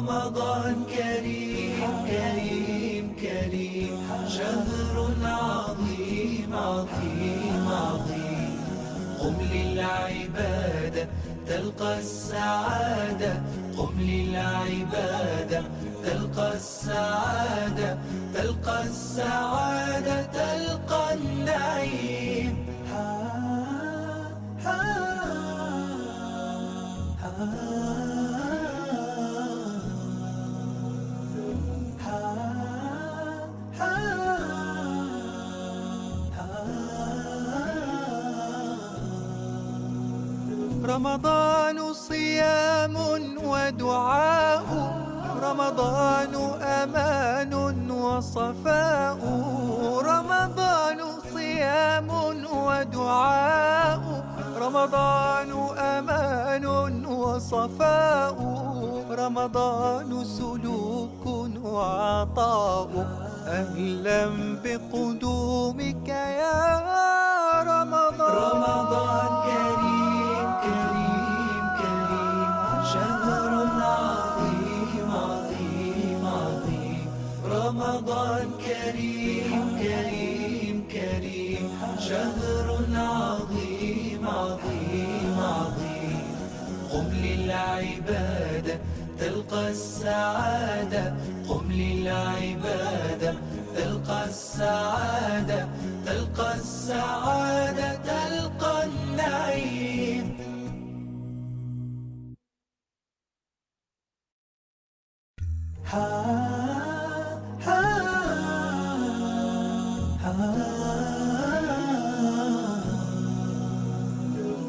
رمضان كريم كريم كريم، شهر عظيم عظيم عظيم. قم للعبادة تلقى السعادة، قم للعبادة تلقى السعادة، تلقى السعادة تلقى النعيم. رمضان صيام ودعاء، رمضان أمان وصفاء، رمضان صيام ودعاء، رمضان أمان وصفاء، رمضان سلوك وعطاء. أهلا بقدومك يا رمضان. رمضان كريم كريم كريم، شهر عظيم عظيم عظيم. رمضان كريم كريم كريم، شهر عظيم عظيم عظيم. قم للعبادة تلقى السعادة، قم للعبادة تلقى السعادة، تلقى السعادة تلقى النعيم.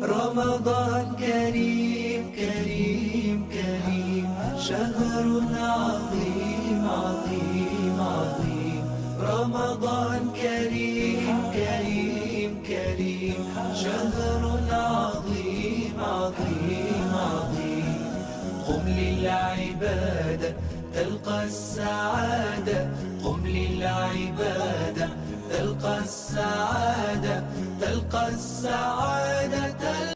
رمضان كريم كريم كريم، شهر عظيم عظيم عظيم. رمضان كريم كريم كريم، شهر عظيم عظيم عظيم. قم للعبادة تلقى السعادة، قم للعبادة تلقى السعادة، تلقى السعادة.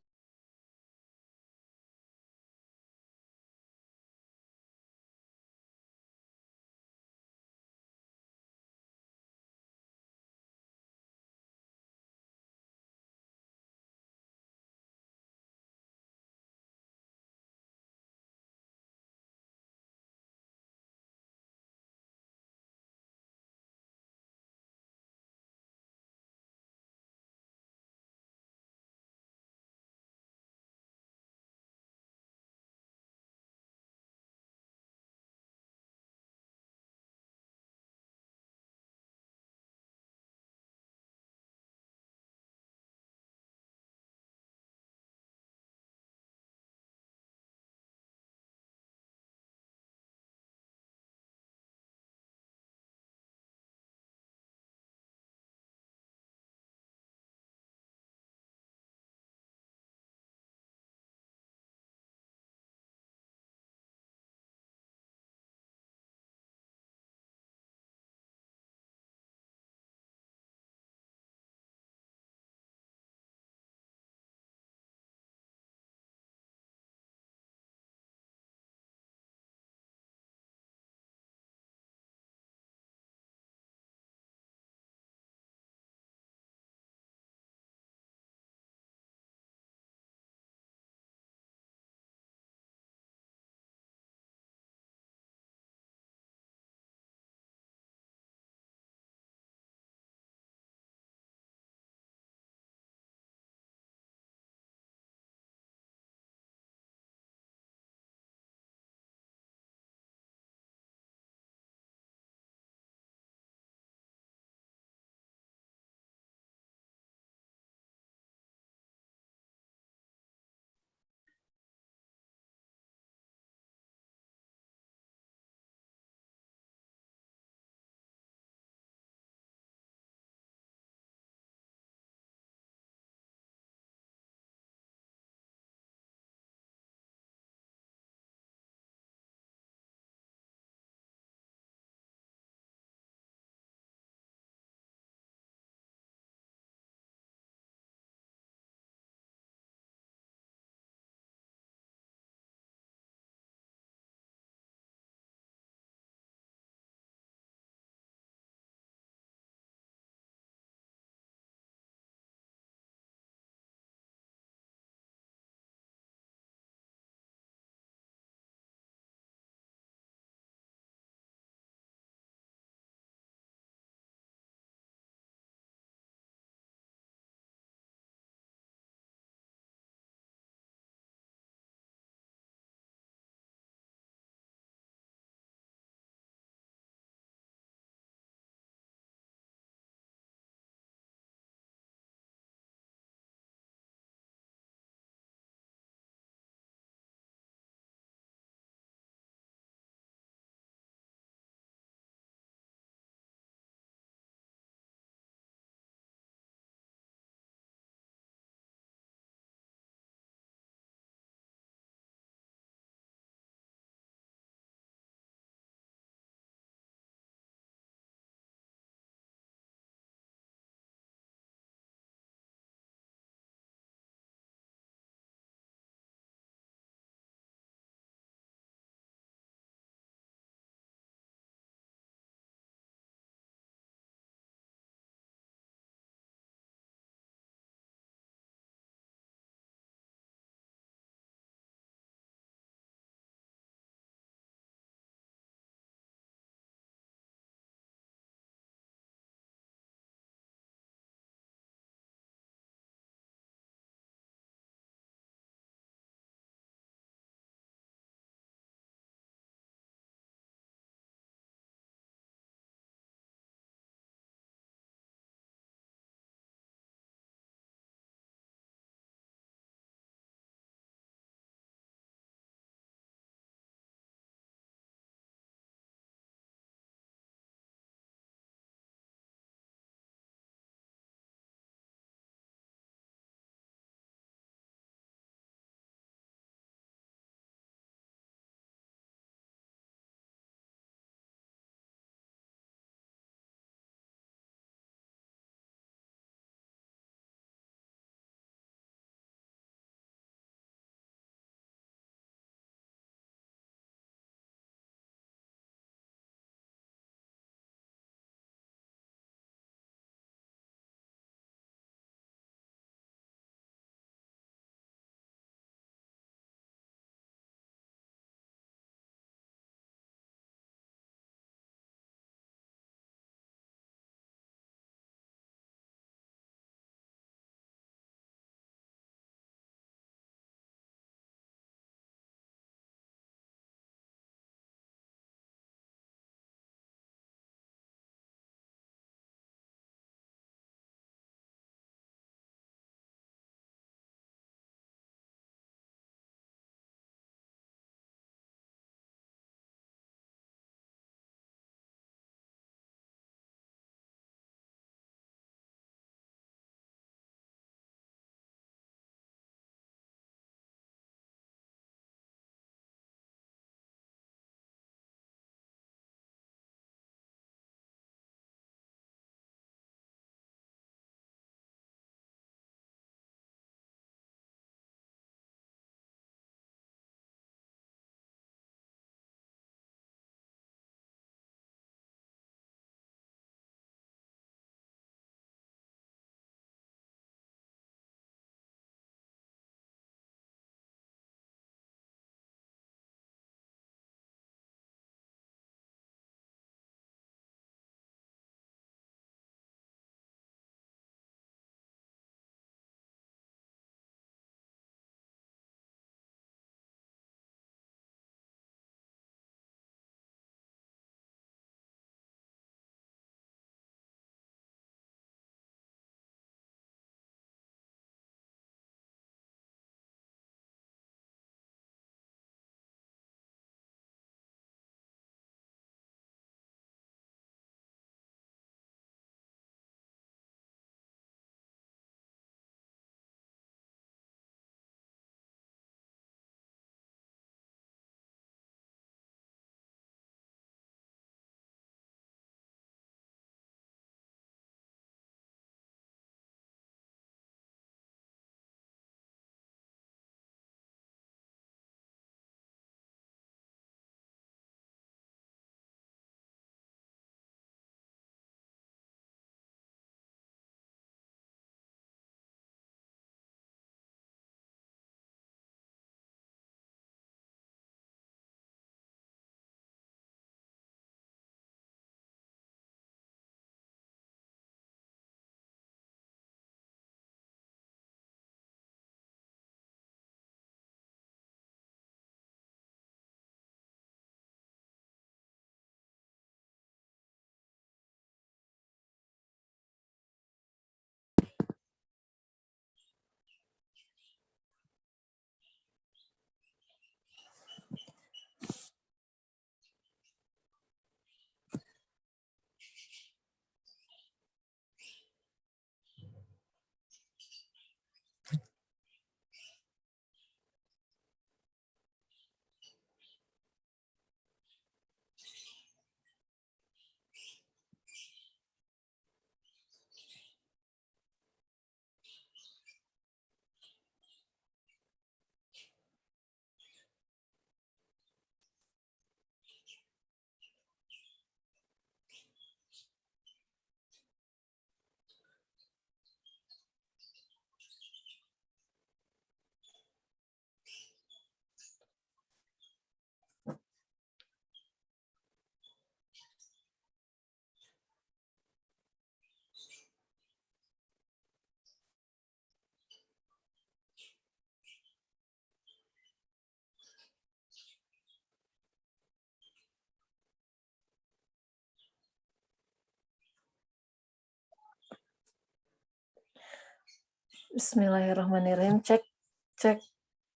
Bismillahirrahmanirrahim. Cek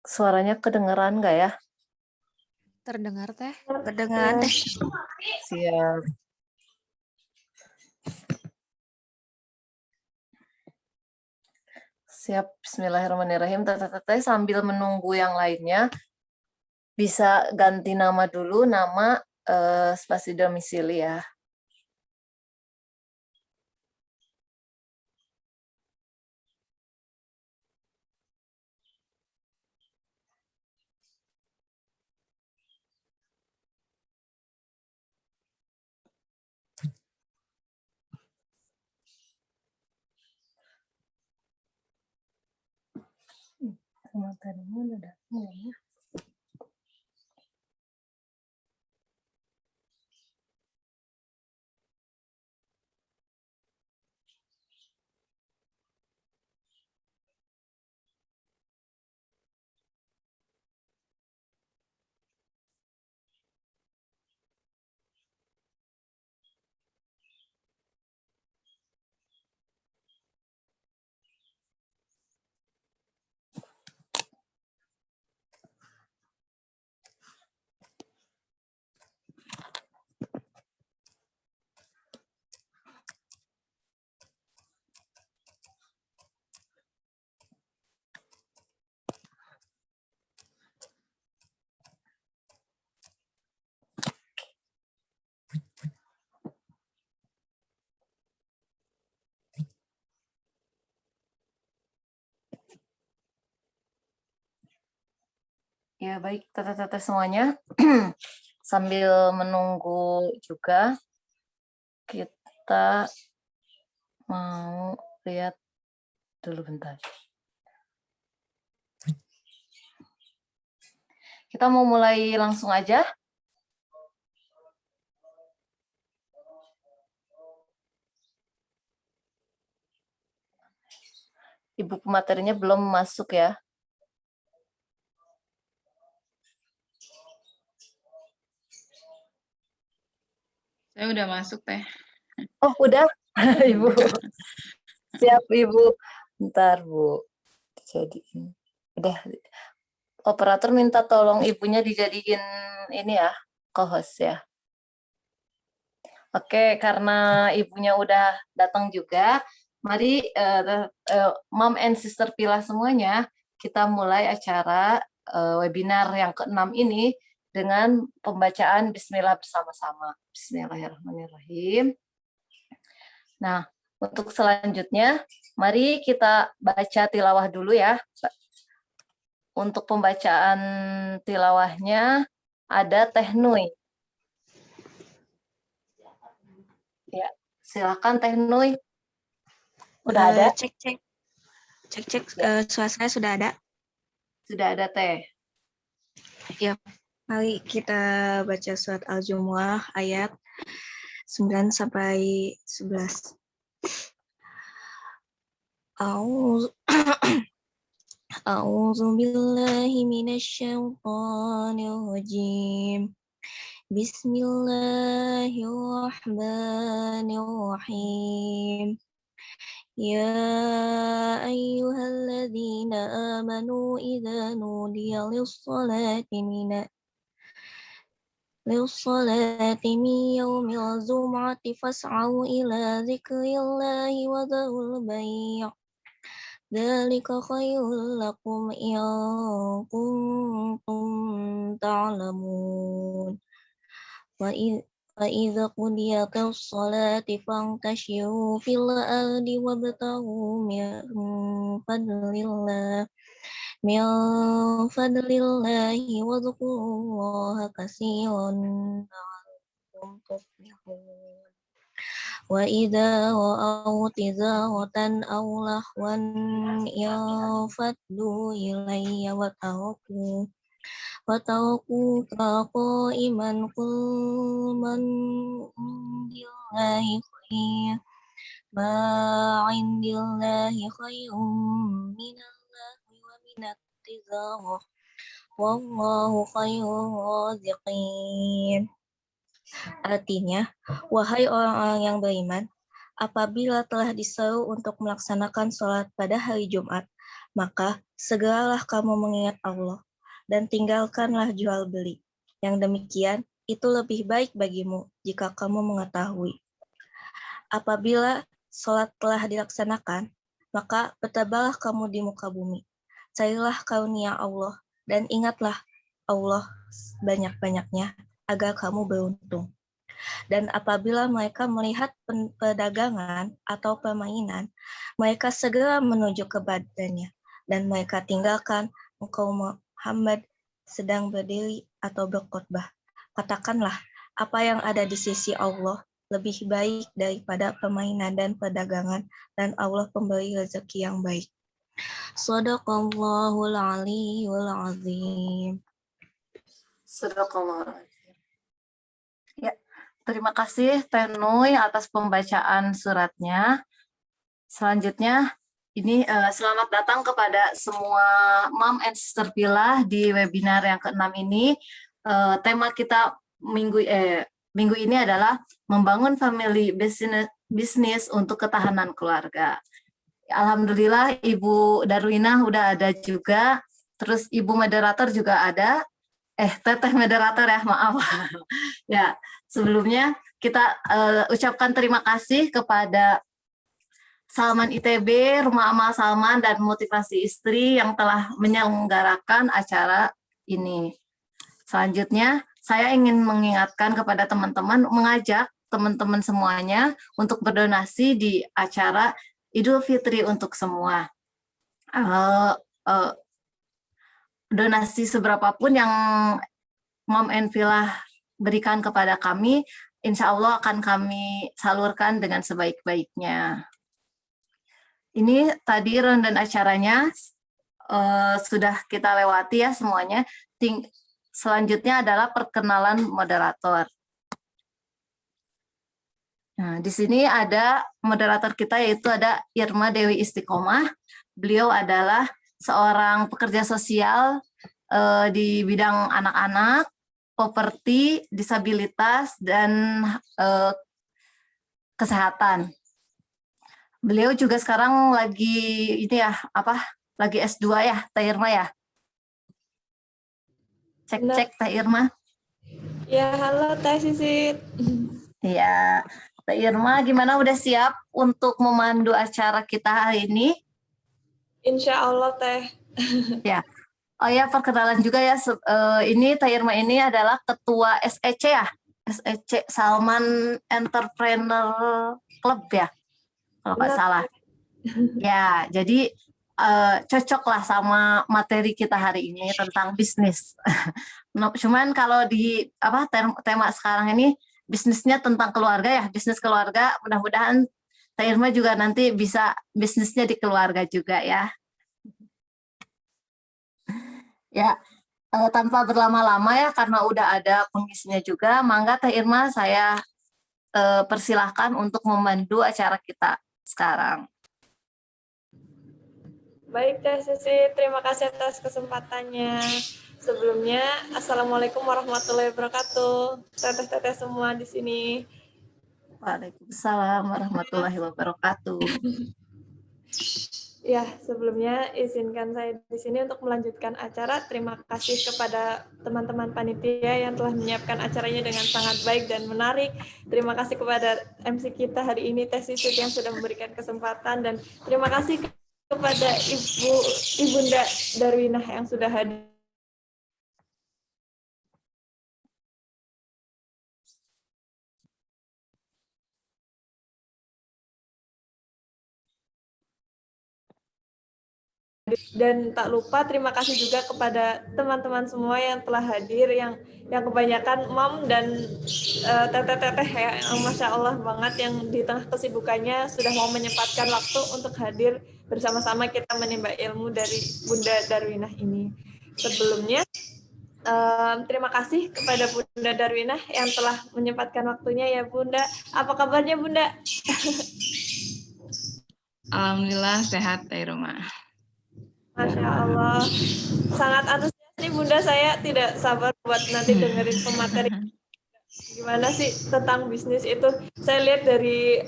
suaranya kedengeran nggak ya? Terdengar teh. Kedengaran teh. Siap. Siap. Bismillahirrahmanirrahim. Teteh sambil menunggu yang lainnya bisa ganti nama dulu, nama spasi domisili ya. Materinya udah datang ya. Ya baik, teteh semuanya. Sambil menunggu juga, kita mau lihat dulu bentar. Kita mau mulai langsung aja. Ibu pematerinya belum masuk ya. Saya udah masuk teh. Oh, udah, Ibu. Siap, Ibu. Bentar, Bu. Dijadiin. Udah. Operator minta tolong ibunya dijadiin ini ya, co-host ya. Oke, karena ibunya udah datang juga, mari Mom and Sister Pila semuanya, kita mulai acara webinar yang ke-6 ini dengan pembacaan Bismillah bersama-sama. Bismillahirrahmanirrahim. Nah, untuk selanjutnya, mari kita baca tilawah dulu ya. Untuk pembacaan tilawahnya ada Teh Nui. Ya, silakan Teh Nui. Udah ada? Cek. Suara saya sudah ada. Sudah ada Teh. Ya, mari kita baca surat Al-Jumu'ah ayat 9 sampai 11. A'udzu billahi minasyaitonir rajim. Bismillahirrahmanirrahim. Ya ayyuhalladzina amanu idza nudiya lis-salati min yaumil jumu'ati fas'au ila dzikrillahi wa dzarul bai'. Dzalika khairul lakum in kuntum ta'lamun. Wa idza qudiyatis sholati fantashiru fil ardi wabtaghu min fadlillahi wadhkurullaha katsiran la'allakum tuflihun. Wa idza ra'aw tijaratan aw lahwan infaddu ilayya wa tarakuka qa'iman qul man indillahi khair ma indillahi khairum minallahi wa minat tijarah wallahu khairur raziqin. Artinya, wahai orang-orang yang beriman, Apabila telah diseru untuk melaksanakan sholat pada hari Jumat, maka segeralah kamu mengingat Allah dan tinggalkanlah jual beli. Yang demikian, itu lebih baik bagimu jika kamu mengetahui. Apabila sholat telah dilaksanakan, maka bertebalah kamu di muka bumi. Carilah karunia Allah dan ingatlah Allah banyak-banyaknya agar kamu beruntung. Dan apabila mereka melihat perdagangan atau permainan, mereka segera menuju kepadanya. Dan mereka tinggalkan engkau Muhammad sedang berdiri atau berkhutbah. Katakanlah, apa yang ada di sisi Allah lebih baik daripada permainan dan perdagangan, dan Allah pemberi rezeki yang baik. Shadaqallahul aliyyul azim. Sadaqallah. Ya, terima kasih Teh Nuy atas pembacaan suratnya. Selanjutnya, ini selamat datang kepada semua Mom and Sister Pilah di webinar yang ke-6 ini. Tema kita minggu ini adalah membangun family business untuk ketahanan keluarga. Alhamdulillah Ibu Darwina udah ada juga, terus Ibu moderator juga ada. Teteh moderator ya, maaf. Ya, sebelumnya kita ucapkan terima kasih kepada Salman ITB, Rumah Amal Salman, dan Motivasi Istri yang telah menyelenggarakan acara ini. Selanjutnya, saya ingin mengingatkan kepada teman-teman, mengajak teman-teman semuanya untuk berdonasi di acara Idul Fitri untuk semua. Donasi seberapapun yang Mom and Pilah berikan kepada kami, insya Allah akan kami salurkan dengan sebaik-baiknya. Ini tadi rundown acaranya sudah kita lewati ya semuanya. Selanjutnya adalah perkenalan moderator. Nah, di sini ada moderator kita, yaitu ada Irma Dewi Istiqomah. Beliau adalah seorang pekerja sosial di bidang anak-anak, properti, disabilitas, dan kesehatan. Beliau juga sekarang lagi lagi S2 ya, Teh Irma ya? Cek Teh Irma. Ya, halo Teh Sisit. Iya, Teh Irma gimana, udah siap untuk memandu acara kita hari ini? Insya Allah Teh. Ya. Oh ya, perkenalan juga ya. Ini Teh Irma ini adalah ketua SEC ya, SEC Salman Entrepreneur Club ya, kalau nggak salah. Ya, jadi cocok lah sama materi kita hari ini tentang bisnis. Cuman kalau di tema sekarang ini bisnisnya tentang keluarga ya, bisnis keluarga. Mudah-mudahan Teh Irma juga nanti bisa bisnisnya di keluarga juga ya. Ya, tanpa berlama-lama ya, karena udah ada pengisinya juga, mangga Teh Irma saya persilahkan untuk memandu acara kita sekarang. Baik Teh Sisit, terima kasih atas kesempatannya. Sebelumnya, Assalamualaikum warahmatullahi wabarakatuh. Teteh-teteh semua di sini. Waalaikumsalam warahmatullahi wabarakatuh. Ya, sebelumnya izinkan saya di sini untuk melanjutkan acara. Terima kasih kepada teman-teman panitia yang telah menyiapkan acaranya dengan sangat baik dan menarik. Terima kasih kepada MC kita hari ini, Teh Sisit, yang sudah memberikan kesempatan, dan terima kasih kepada Ibunda Darwinah yang sudah hadir. Dan tak lupa terima kasih juga kepada teman-teman semua yang telah hadir, yang kebanyakan mom dan teteh-teteh ya, yang Masya Allah banget, yang di tengah kesibukannya sudah mau menyempatkan waktu untuk hadir bersama-sama kita menimba ilmu dari Bunda Darwinah ini. Sebelumnya, terima kasih kepada Bunda Darwinah yang telah menyempatkan waktunya ya Bunda. Apa kabarnya Bunda? Alhamdulillah sehat Teh Irma. Masya Allah, sangat antusias nih Bunda, saya tidak sabar buat nanti dengerin pemateri. gimana sih tentang bisnis itu. Saya lihat dari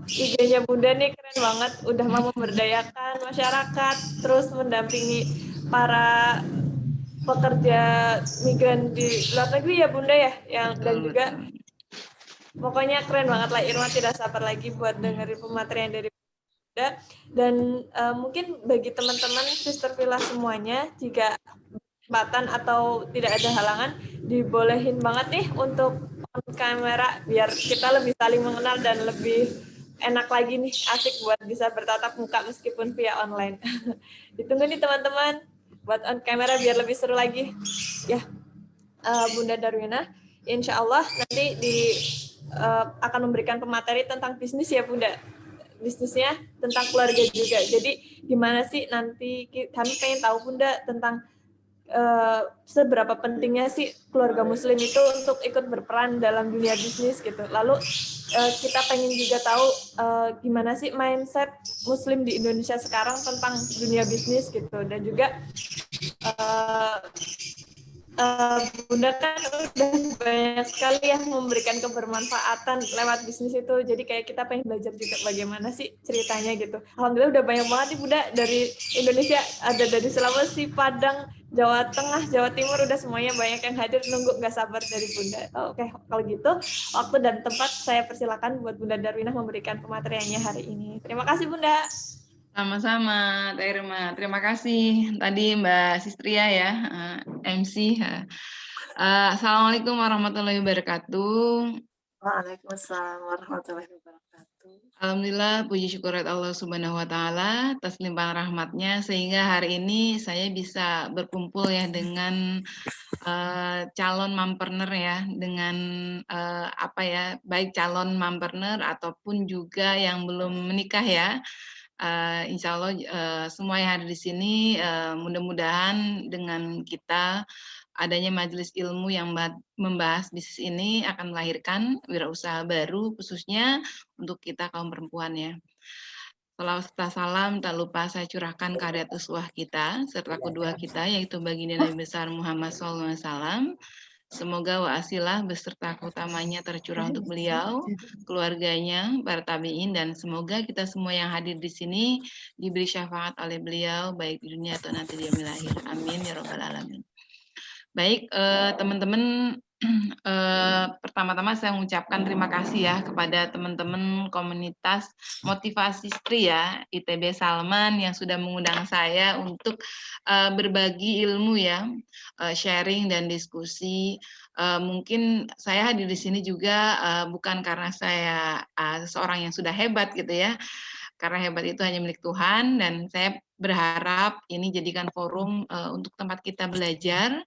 IG-nya Bunda nih keren banget, udah mau memberdayakan masyarakat, terus mendampingi para pekerja migran di luar negeri ya Bunda ya, yang dan Betul, juga betul. pokoknya keren banget lah. Irma tidak sabar lagi buat dengerin pematerian dari Bunda. Dan mungkin bagi teman-teman Sister Villa semuanya, jika kesempatan atau tidak ada halangan, dibolehin banget nih untuk on kamera biar kita lebih saling mengenal dan lebih enak lagi nih, asik buat bisa bertatap muka meskipun via online. Ditunggu nih teman-teman buat on kamera biar lebih seru lagi. Ya, Bunda Darwina, insya Allah nanti akan memberikan pemateri tentang bisnis ya Bunda. Bisnisnya tentang keluarga juga. Jadi gimana sih nanti kami pengen tahu Bunda tentang seberapa pentingnya sih keluarga muslim itu untuk ikut berperan dalam dunia bisnis gitu. Lalu kita pengen juga tahu gimana sih mindset muslim di Indonesia sekarang tentang dunia bisnis gitu. Dan juga Bunda kan udah banyak sekali yang memberikan kebermanfaatan lewat bisnis itu. Jadi kayak kita pengen belajar juga bagaimana sih ceritanya gitu. Alhamdulillah udah banyak banget nih Bunda dari Indonesia, ada dari Sulawesi, Padang, Jawa Tengah, Jawa Timur, udah semuanya banyak yang hadir, nunggu nggak sabar dari Bunda. Oke, kalau gitu waktu dan tempat saya persilakan buat Bunda Darwina memberikan pemateriannya hari ini. Terima kasih Bunda. Sama-sama, Teh Irma. Terima kasih tadi Mbak Sistria ya, MC. Assalamualaikum warahmatullahi wabarakatuh. Waalaikumsalam warahmatullahi wabarakatuh. Alhamdulillah, puji syukur Allah Subhanahu wa Ta'ala atas limpahan rahmatnya, sehingga hari ini saya bisa berkumpul ya dengan calon mompreneur ya, dengan apa ya, baik calon mompreneur ataupun juga yang belum menikah ya. Insya Allah semua yang hadir di sini mudah-mudahan dengan kita adanya majelis ilmu yang membahas bisnis ini akan melahirkan wirausaha baru khususnya untuk kita kaum perempuan ya. Salawat serta salam tak lupa saya curahkan ke hadat uswah kita serta kedua kita yaitu baginda Nabi besar Muhammad SAW. Semoga wasilah beserta keutamanya tercurah untuk beliau, keluarganya, para tabi'in, dan semoga kita semua yang hadir di sini diberi syafaat oleh beliau, baik di dunia atau nanti di yaumil akhir. Amin, ya rabbal alamin. Baik, teman-teman, pertama-tama saya mengucapkan terima kasih ya kepada teman-teman komunitas motivasi istri ya, ITB Salman yang sudah mengundang saya untuk berbagi ilmu ya, sharing dan diskusi. Mungkin saya hadir di sini juga bukan karena saya seorang yang sudah hebat gitu ya, karena hebat itu hanya milik Tuhan, dan saya berharap ini jadikan forum untuk tempat kita belajar.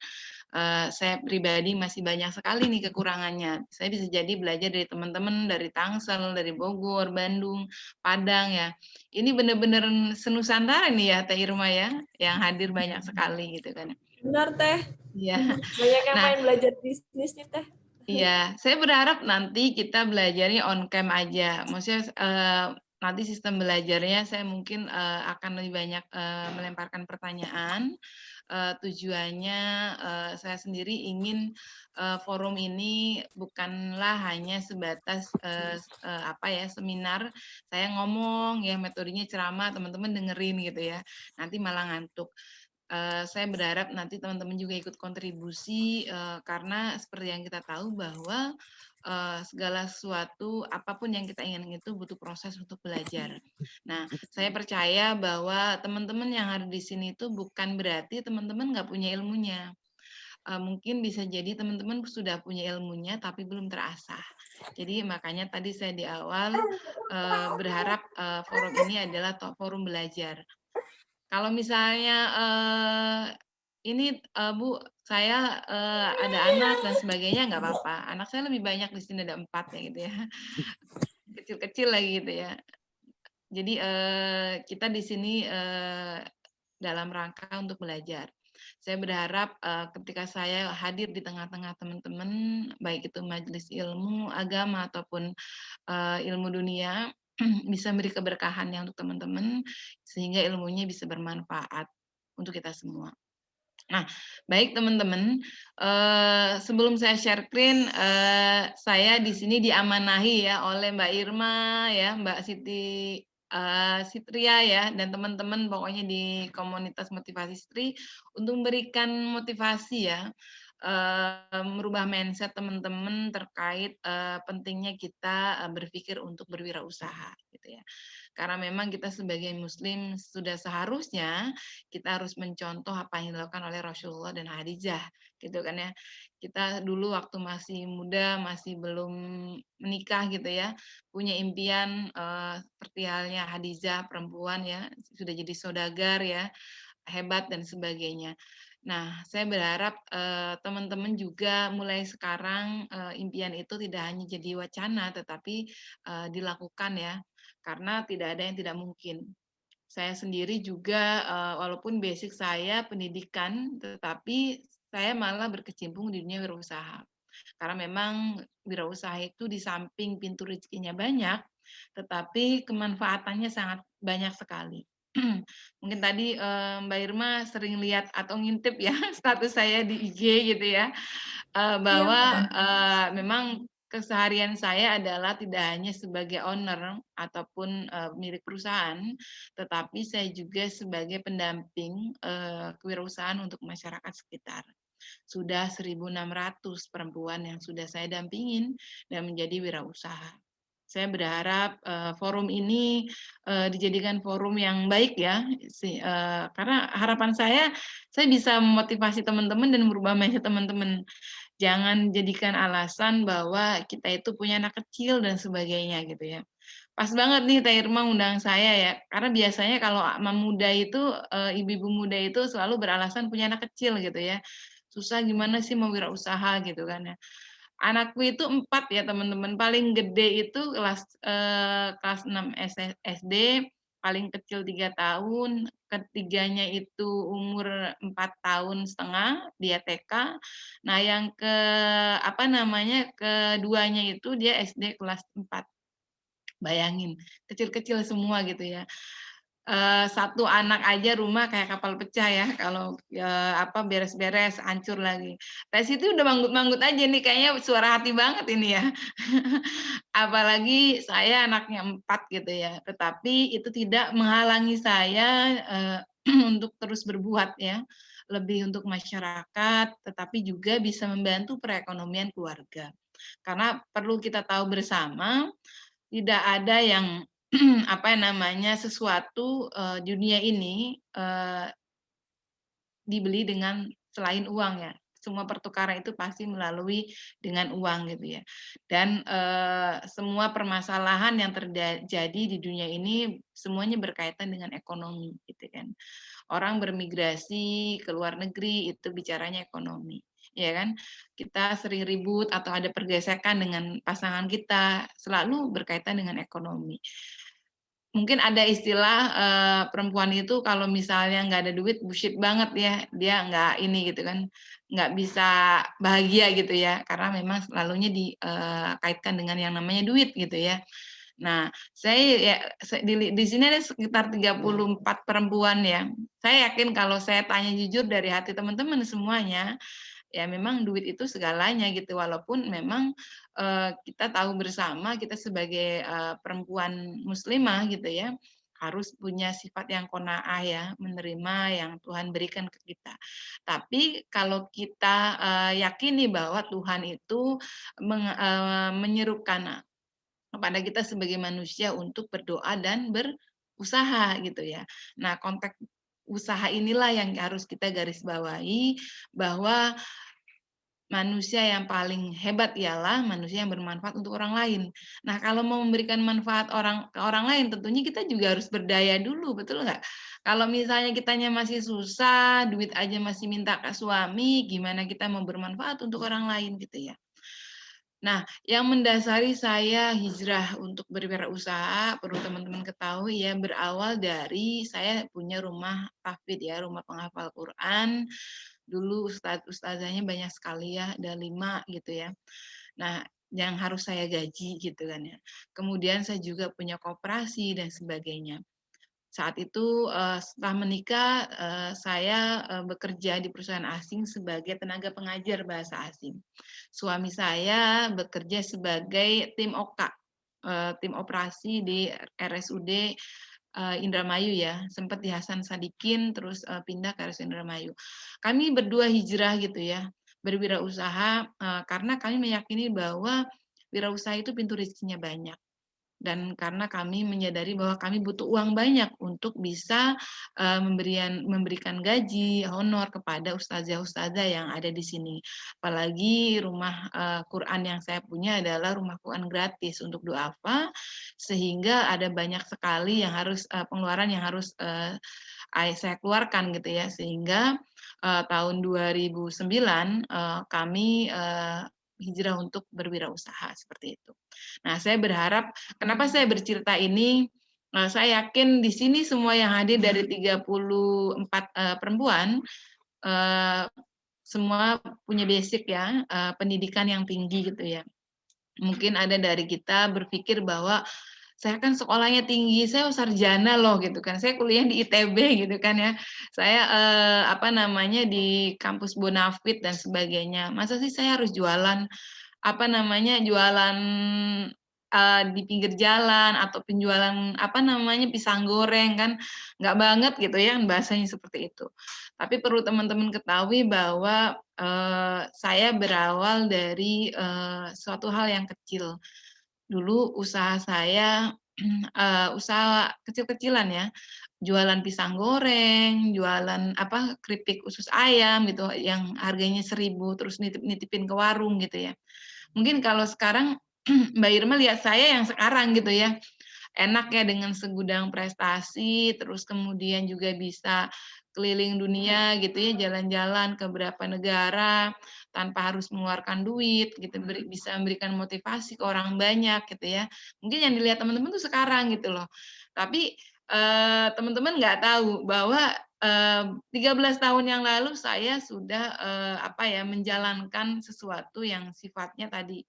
Saya pribadi masih banyak sekali nih kekurangannya. Saya bisa jadi belajar dari teman-teman dari Tangsel, dari Bogor, Bandung, Padang ya. Ini benar-benar senusantara nih ya Teh Irma ya, yang hadir banyak sekali gitu kan. Benar Teh. Iya. Banyak yang Nah, main belajar bisnis nih Teh. iya, saya berharap nanti kita belajarnya on cam aja. Maksudnya nanti sistem belajarnya saya mungkin akan lebih banyak melemparkan pertanyaan. Tujuannya saya sendiri ingin forum ini bukanlah hanya sebatas apa ya, seminar. Saya ngomong ya, metodenya ceramah, teman-teman dengerin gitu ya. Nanti malah ngantuk. Saya berharap nanti teman-teman juga ikut kontribusi karena seperti yang kita tahu bahwa segala sesuatu apapun yang kita ingin itu butuh proses untuk belajar. Nah, saya percaya bahwa teman-teman yang ada di sini itu bukan berarti teman-teman nggak punya ilmunya. Mungkin bisa jadi teman-teman sudah punya ilmunya tapi belum terasah. Jadi makanya tadi saya di awal berharap forum ini adalah forum belajar. Kalau misalnya ini Bu, saya ada anak dan sebagainya nggak apa-apa. Anak saya lebih banyak di sini, ada 4 ya gitu ya. Kecil-kecil lagi gitu ya. Jadi kita di sini dalam rangka untuk belajar. Saya berharap ketika saya hadir di tengah-tengah teman-teman, baik itu majelis ilmu, agama ataupun ilmu dunia, bisa beri keberkahan ya untuk teman-teman, sehingga ilmunya bisa bermanfaat untuk kita semua. Nah, baik teman-teman, sebelum saya share screen, saya di sini diamanahi ya oleh Mbak Irma ya, Mbak Siti Sitria ya, dan teman-teman pokoknya di komunitas motivasi istri untuk memberikan motivasi ya, merubah mindset teman-teman terkait pentingnya kita berpikir untuk berwirausaha gitu ya. Karena memang kita sebagai Muslim sudah seharusnya kita harus mencontoh apa yang dilakukan oleh Rasulullah dan Khadijah gitu kan ya. Kita dulu waktu masih muda, masih belum menikah gitu ya, punya impian seperti halnya Khadijah perempuan ya, sudah jadi saudagar ya, hebat dan sebagainya. Nah, saya berharap teman-teman juga mulai sekarang impian itu tidak hanya jadi wacana tetapi dilakukan ya, karena tidak ada yang tidak mungkin. Saya sendiri juga walaupun basic saya pendidikan, tetapi saya malah berkecimpung di dunia wirausaha. Karena memang wirausaha itu di samping pintu rezekinya banyak, tetapi kemanfaatannya sangat banyak sekali. Mungkin tadi Mbak Irma sering lihat atau ngintip ya status saya di IG gitu ya, Iya, bahwa Mbak. memang keseharian saya adalah tidak hanya sebagai owner ataupun milik perusahaan, tetapi saya juga sebagai pendamping kewirausahaan untuk masyarakat sekitar. Sudah 1.600 perempuan yang sudah saya dampingin dan menjadi wirausaha. Saya berharap forum ini dijadikan forum yang baik ya, karena harapan saya bisa memotivasi teman-teman dan merubah mindset teman-teman. Jangan jadikan alasan bahwa kita itu punya anak kecil dan sebagainya gitu ya. Pas banget nih Teh Irma undang saya ya, karena biasanya kalau mama muda itu, ibu-ibu muda itu selalu beralasan punya anak kecil gitu ya. Susah gimana sih mau wirausaha gitu kan ya. Anakku itu 4 ya teman-teman, paling gede itu kelas 6 SD, paling kecil 3 tahun, ketiganya itu umur 4 tahun setengah, dia TK. Nah yang apa namanya, keduanya itu dia SD kelas 4. Bayangin, kecil-kecil semua gitu ya. Satu anak aja rumah kayak kapal pecah ya, kalau, apa, beres-beres hancur lagi. Dari situ udah manggut-manggut aja nih, kayaknya suara hati banget ini ya. Apalagi saya anaknya 4 gitu ya, tetapi itu tidak menghalangi saya, untuk terus berbuat ya, lebih untuk masyarakat, tetapi juga bisa membantu perekonomian keluarga. Karena perlu kita tahu bersama tidak ada yang apa namanya, sesuatu, dunia ini, dibeli dengan selain uang ya. Semua pertukaran itu pasti melalui dengan uang gitu ya. Dan, semua permasalahan yang terjadi di dunia ini semuanya berkaitan dengan ekonomi gitu kan. Orang bermigrasi ke luar negeri itu bicaranya ekonomi, ya kan? Kita sering ribut atau ada pergesekan dengan pasangan kita, selalu berkaitan dengan ekonomi. Mungkin ada istilah, perempuan itu kalau misalnya nggak ada duit bullshit banget ya, dia nggak ini gitu kan, nggak bisa bahagia gitu ya, karena memang selalunya kaitkan dengan yang namanya duit gitu ya. Nah, saya ya di sini ada sekitar 34 perempuan ya. Saya yakin kalau saya tanya jujur dari hati teman-teman semuanya, ya memang duit itu segalanya gitu. Walaupun memang kita tahu bersama kita sebagai perempuan muslimah gitu ya, harus punya sifat yang qanaah ya, menerima yang Tuhan berikan ke kita. Tapi kalau kita yakini bahwa Tuhan itu menyerukan kepada kita sebagai manusia untuk berdoa dan berusaha gitu ya. Nah, konteks usaha inilah yang harus kita garis bawahi bahwa manusia yang paling hebat ialah manusia yang bermanfaat untuk orang lain. Nah, kalau mau memberikan manfaat ke orang lain, tentunya kita juga harus berdaya dulu, betul nggak? Kalau misalnya kitanya masih susah, duit aja masih minta ke suami, gimana kita mau bermanfaat untuk orang lain gitu ya. Nah, yang mendasari saya hijrah untuk berwirausaha, perlu teman-teman ketahui ya, berawal dari saya punya rumah tahfidz ya, rumah penghafal Quran. Dulu ustazahnya banyak sekali ya, ada 5 gitu ya. Nah, yang harus saya gaji gitu kan ya. Kemudian saya juga punya koperasi dan sebagainya. Saat itu setelah menikah saya bekerja di perusahaan asing sebagai tenaga pengajar bahasa asing. Suami saya bekerja sebagai tim OK, tim operasi di RSUD Indramayu ya, sempat di Hasan Sadikin, terus pindah ke RSUD Indramayu. Kami berdua hijrah gitu ya, berwirausaha karena kami meyakini bahwa wirausaha itu pintu rezekinya banyak. Dan karena kami menyadari bahwa kami butuh uang banyak untuk bisa memberikan gaji, honor kepada ustazah-ustazah yang ada di sini. Apalagi rumah Quran yang saya punya adalah rumah Quran gratis untuk duafa, sehingga ada banyak sekali yang harus pengeluaran yang harus saya keluarkan gitu ya, sehingga tahun 2009 kami hijrah untuk berwirausaha seperti itu. Nah, saya berharap, kenapa saya bercerita ini, saya yakin di sini semua yang hadir dari 34 perempuan, semua punya basic ya, pendidikan yang tinggi gitu ya. Mungkin ada dari kita berpikir bahwa saya kan sekolahnya tinggi, saya sarjana loh gitu kan, saya kuliah di ITB gitu kan ya, saya di kampus Bonafit dan sebagainya, masa sih saya harus jualan jualan di pinggir jalan atau penjualan pisang goreng kan, nggak banget gitu ya bahasanya seperti itu. Tapi perlu teman-teman ketahui bahwa saya berawal dari suatu hal yang kecil. Dulu usaha saya usaha kecil-kecilan ya, jualan pisang goreng, jualan keripik usus ayam gitu yang harganya 1.000 terus nitip-nitipin ke warung gitu ya. Mungkin kalau sekarang Mbak Irma lihat saya yang sekarang gitu ya, enak ya dengan segudang prestasi, terus kemudian juga bisa keliling dunia gitu ya, jalan-jalan ke beberapa negara tanpa harus mengeluarkan duit gitu, bisa memberikan motivasi ke orang banyak gitu ya. Mungkin yang dilihat teman-teman tuh sekarang gitu loh. Tapi teman-teman nggak tahu bahwa 13 tahun yang lalu saya sudah menjalankan sesuatu yang sifatnya tadi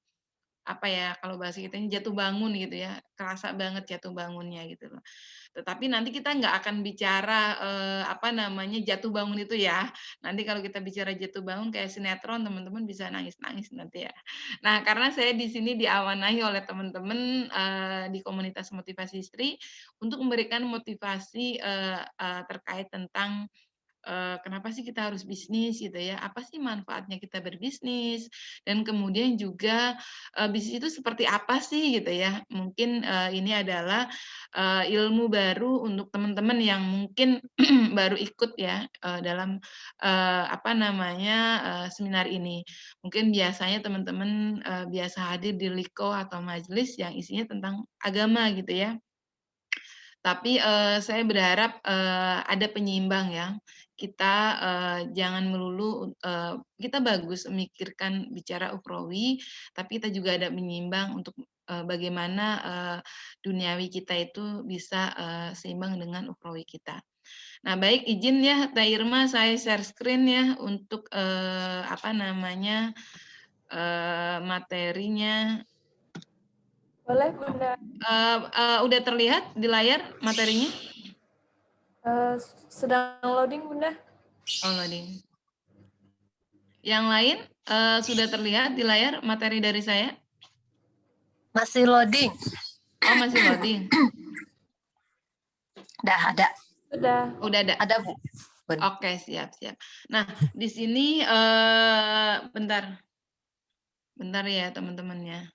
kalau bahasa kita ini jatuh bangun gitu ya, kerasa banget jatuh bangunnya gitu loh. Tetapi nanti kita nggak akan bicara jatuh bangun itu ya. Nanti kalau kita bicara jatuh bangun kayak sinetron, teman-teman bisa nangis-nangis nanti ya. Nah, karena saya di sini diawanahi oleh teman-teman di komunitas motivasi istri untuk memberikan motivasi terkait tentang kenapa sih kita harus bisnis gitu ya, apa sih manfaatnya kita berbisnis, dan kemudian juga bisnis itu seperti apa sih gitu ya. Mungkin ini adalah ilmu baru untuk teman-teman yang mungkin baru ikut ya dalam seminar ini. Mungkin biasanya teman-teman biasa hadir di liko atau majelis yang isinya tentang agama gitu ya. Tapi saya berharap ada penyeimbang ya. Kita jangan melulu kita bagus memikirkan bicara ukhrawi, tapi kita juga ada menyeimbang untuk bagaimana duniawi kita itu bisa seimbang dengan ukhrawi kita. Nah, baik izin ya Teh Irma, saya share screen ya untuk materinya. Boleh, Bunda. Udah terlihat di layar materinya? Sedang loading, Bunda. Oh, loading. Yang lain sudah terlihat di layar materi dari saya? Masih loading. Oh, masih loading. Udah ada. Udah ada. Ada, Bu. Oke, siap. Nah, di sini bentar ya teman-temannya.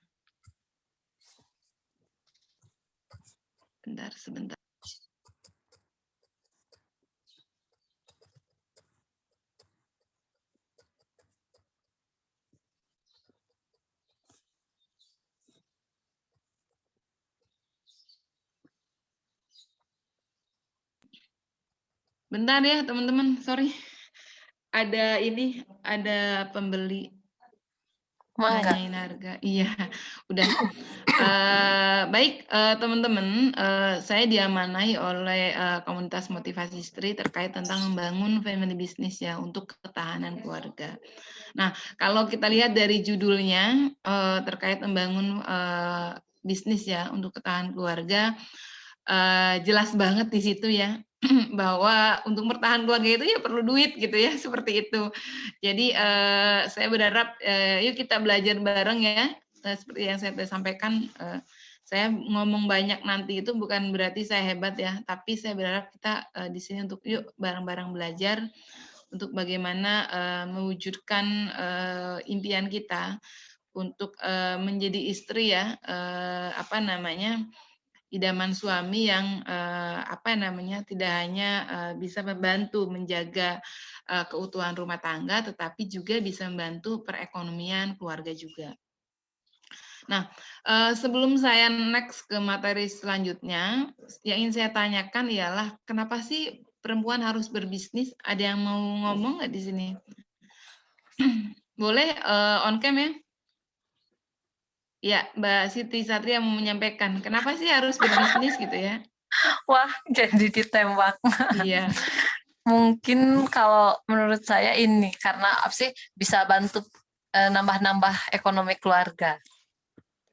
Sebentar. Bentar ya teman-teman, sorry. Ada pembeli nanyain harga. Iya, udah. Baik teman-teman, saya diamanahi oleh komunitas motivasi istri terkait tentang membangun family business ya untuk ketahanan keluarga. Nah, kalau kita lihat dari judulnya terkait membangun bisnis ya untuk ketahanan keluarga, jelas banget di situ ya bahwa untuk bertahan keluarga itu ya perlu duit gitu ya seperti itu. Jadi saya berharap yuk kita belajar bareng ya. Seperti yang saya sampaikan, saya ngomong banyak nanti itu bukan berarti saya hebat ya, tapi saya berharap kita di sini untuk yuk bareng-bareng belajar untuk bagaimana mewujudkan impian kita untuk menjadi istri ya, apa namanya, idaman suami yang apa namanya, tidak hanya bisa membantu menjaga keutuhan rumah tangga, tetapi juga bisa membantu perekonomian keluarga juga. Nah, sebelum saya next ke materi selanjutnya, yang ingin saya tanyakan ialah kenapa sih perempuan harus berbisnis? Ada yang mau ngomong nggak di sini? Boleh on cam ya? Ya, Mbak Siti Satria mau menyampaikan, kenapa sih harus berbisnis gitu ya? Wah, jadi ditembak. Iya, Mungkin kalau menurut saya ini karena apa sih bisa bantu nambah-nambah ekonomi keluarga.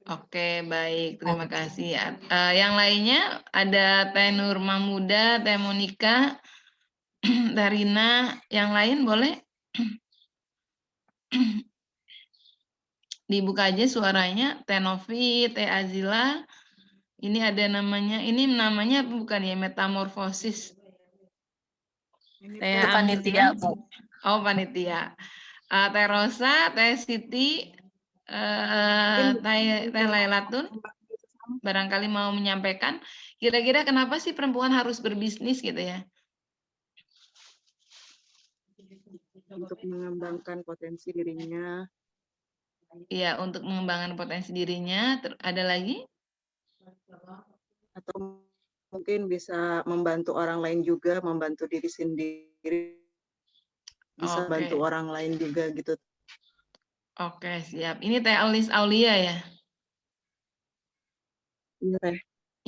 oke baik, terima kasih. Yang lainnya ada Teh Nur Mahmuda, Teh Monika, Teh Rina, yang lain boleh? Dibuka aja suaranya, Teh Novi, Teh Azila. Ini namanya bukan ya, metamorfosis. Teh Itu panitia, Bu. Oh, panitia. Teh Rosa, Teh Siti, Teh Lailatun, barangkali mau menyampaikan, kira-kira kenapa sih perempuan harus berbisnis gitu ya? Untuk mengembangkan potensi dirinya. Iya, untuk mengembangkan potensi dirinya. Ada lagi? Atau mungkin bisa membantu orang lain juga, membantu diri sendiri, bisa bantu orang lain juga gitu. Oke, siap. Ini Teh Alis Aulia ya? Iya, Teh.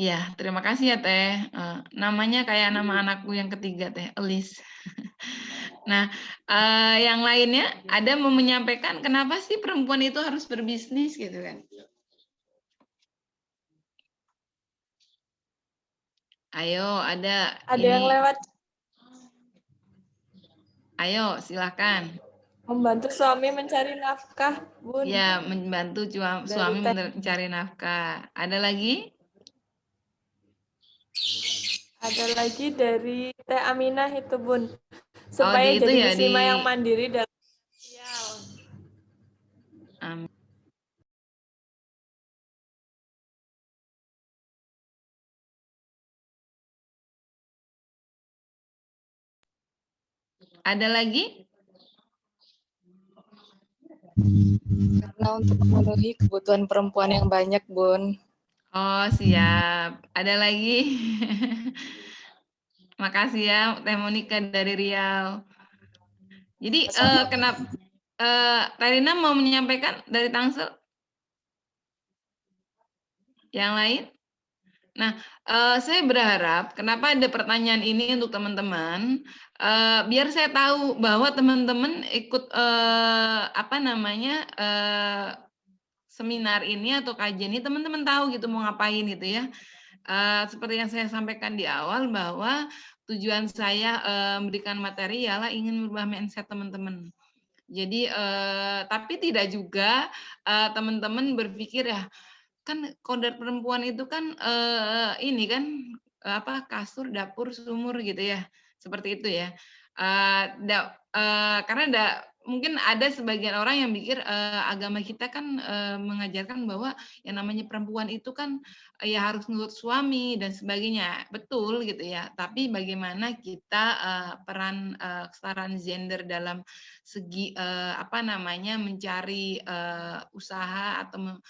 Iya, terima kasih ya Teh. Namanya kayak nama anakku yang ketiga Teh, Elis. Nah, yang lainnya ada mau menyampaikan kenapa sih perempuan itu harus berbisnis gitu kan? Ayo, ada yang lewat Ayo, silakan. membantu suami mencari nafkah, Bun. Ya, membantu suami mencari nafkah. Ada lagi? Ada lagi dari Teh Aminah itu, Bun. Supaya itu jadi ya, muslimah yang mandiri dalam sosial. Ada lagi? Karena untuk memenuhi kebutuhan perempuan yang banyak, Bun. Oh, siap. Ada lagi? Makasih ya, Teh Monika dari Riau. Jadi, kenapa Tarina mau menyampaikan dari Tangsel? Yang lain? Nah, saya berharap kenapa ada pertanyaan ini untuk teman-teman, biar saya tahu bahwa teman-teman ikut apa namanya, seminar ini atau kajian ini teman-teman tahu gitu mau ngapain gitu ya. Seperti yang saya sampaikan di awal bahwa tujuan saya memberikan materi ialah ingin merubah mindset teman-teman. Jadi tapi tidak juga teman-teman berpikir ya kan kodrat perempuan itu kan ini kan apa kasur, dapur, sumur gitu ya. Seperti itu ya. Karena mungkin ada sebagian orang yang pikir agama kita kan mengajarkan bahwa yang namanya perempuan itu kan ya harus nurut suami dan sebagainya. Betul gitu ya. Tapi bagaimana kita peran kesetaraan gender dalam segi apa namanya mencari usaha atau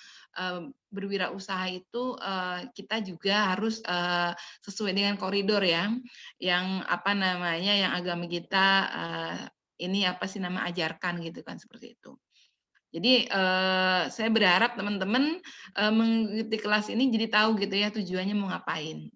berwirausaha itu kita juga harus sesuai dengan koridor ya, yang apa namanya yang agama kita ini apa sih nama ajarkan gitu kan seperti itu. Jadi saya berharap teman-teman mengikuti kelas ini jadi tahu gitu ya tujuannya mau ngapain.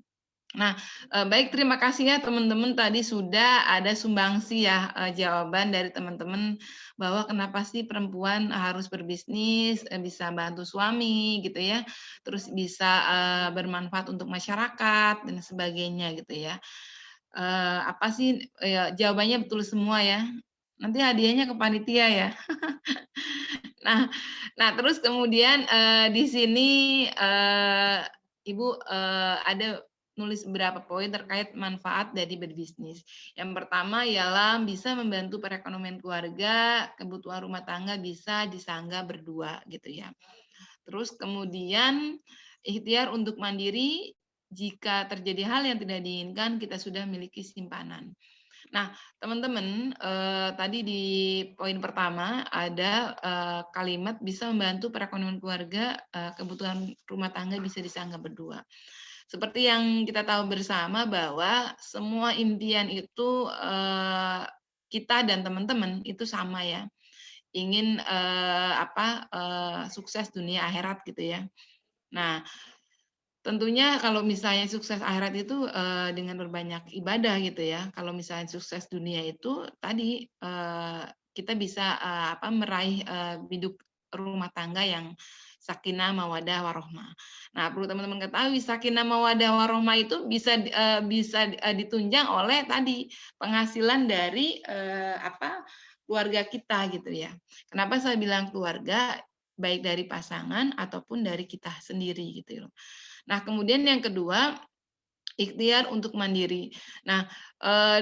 Nah, baik, terima kasih ya teman-teman, tadi sudah ada sumbangsi ya, jawaban dari teman-teman bahwa kenapa sih perempuan harus berbisnis, bisa bantu suami gitu ya, terus bisa, bermanfaat untuk masyarakat dan sebagainya gitu ya. Apa sih, jawabannya betul semua ya. Nanti hadiahnya ke panitia ya. Nah nah terus kemudian, di sini, Ibu, ada nulis beberapa poin terkait manfaat dari berbisnis. Yang pertama ialah bisa membantu perekonomian keluarga, kebutuhan rumah tangga bisa disangga berdua gitu ya. Terus kemudian ikhtiar untuk mandiri, jika terjadi hal yang tidak diinginkan kita sudah miliki simpanan. Nah, teman-teman, tadi di poin pertama ada, kalimat bisa membantu perekonomian keluarga, kebutuhan rumah tangga bisa disangga berdua. Seperti yang kita tahu bersama bahwa semua impian itu, kita dan teman-teman itu sama ya, ingin, sukses dunia akhirat gitu ya. Nah, tentunya kalau misalnya sukses akhirat itu, dengan berbanyak ibadah gitu ya. Kalau misalnya sukses dunia itu tadi, kita bisa, meraih, hidup rumah tangga yang sakinah, mawaddah, warohmah. Nah, perlu teman-teman ketahui sakinah, mawaddah, warohmah itu bisa ditunjang oleh tadi penghasilan dari, keluarga kita gitu ya. Kenapa saya bilang keluarga? Baik dari pasangan ataupun dari kita sendiri gitu loh. Nah, kemudian yang kedua, ikhtiar untuk mandiri. Nah,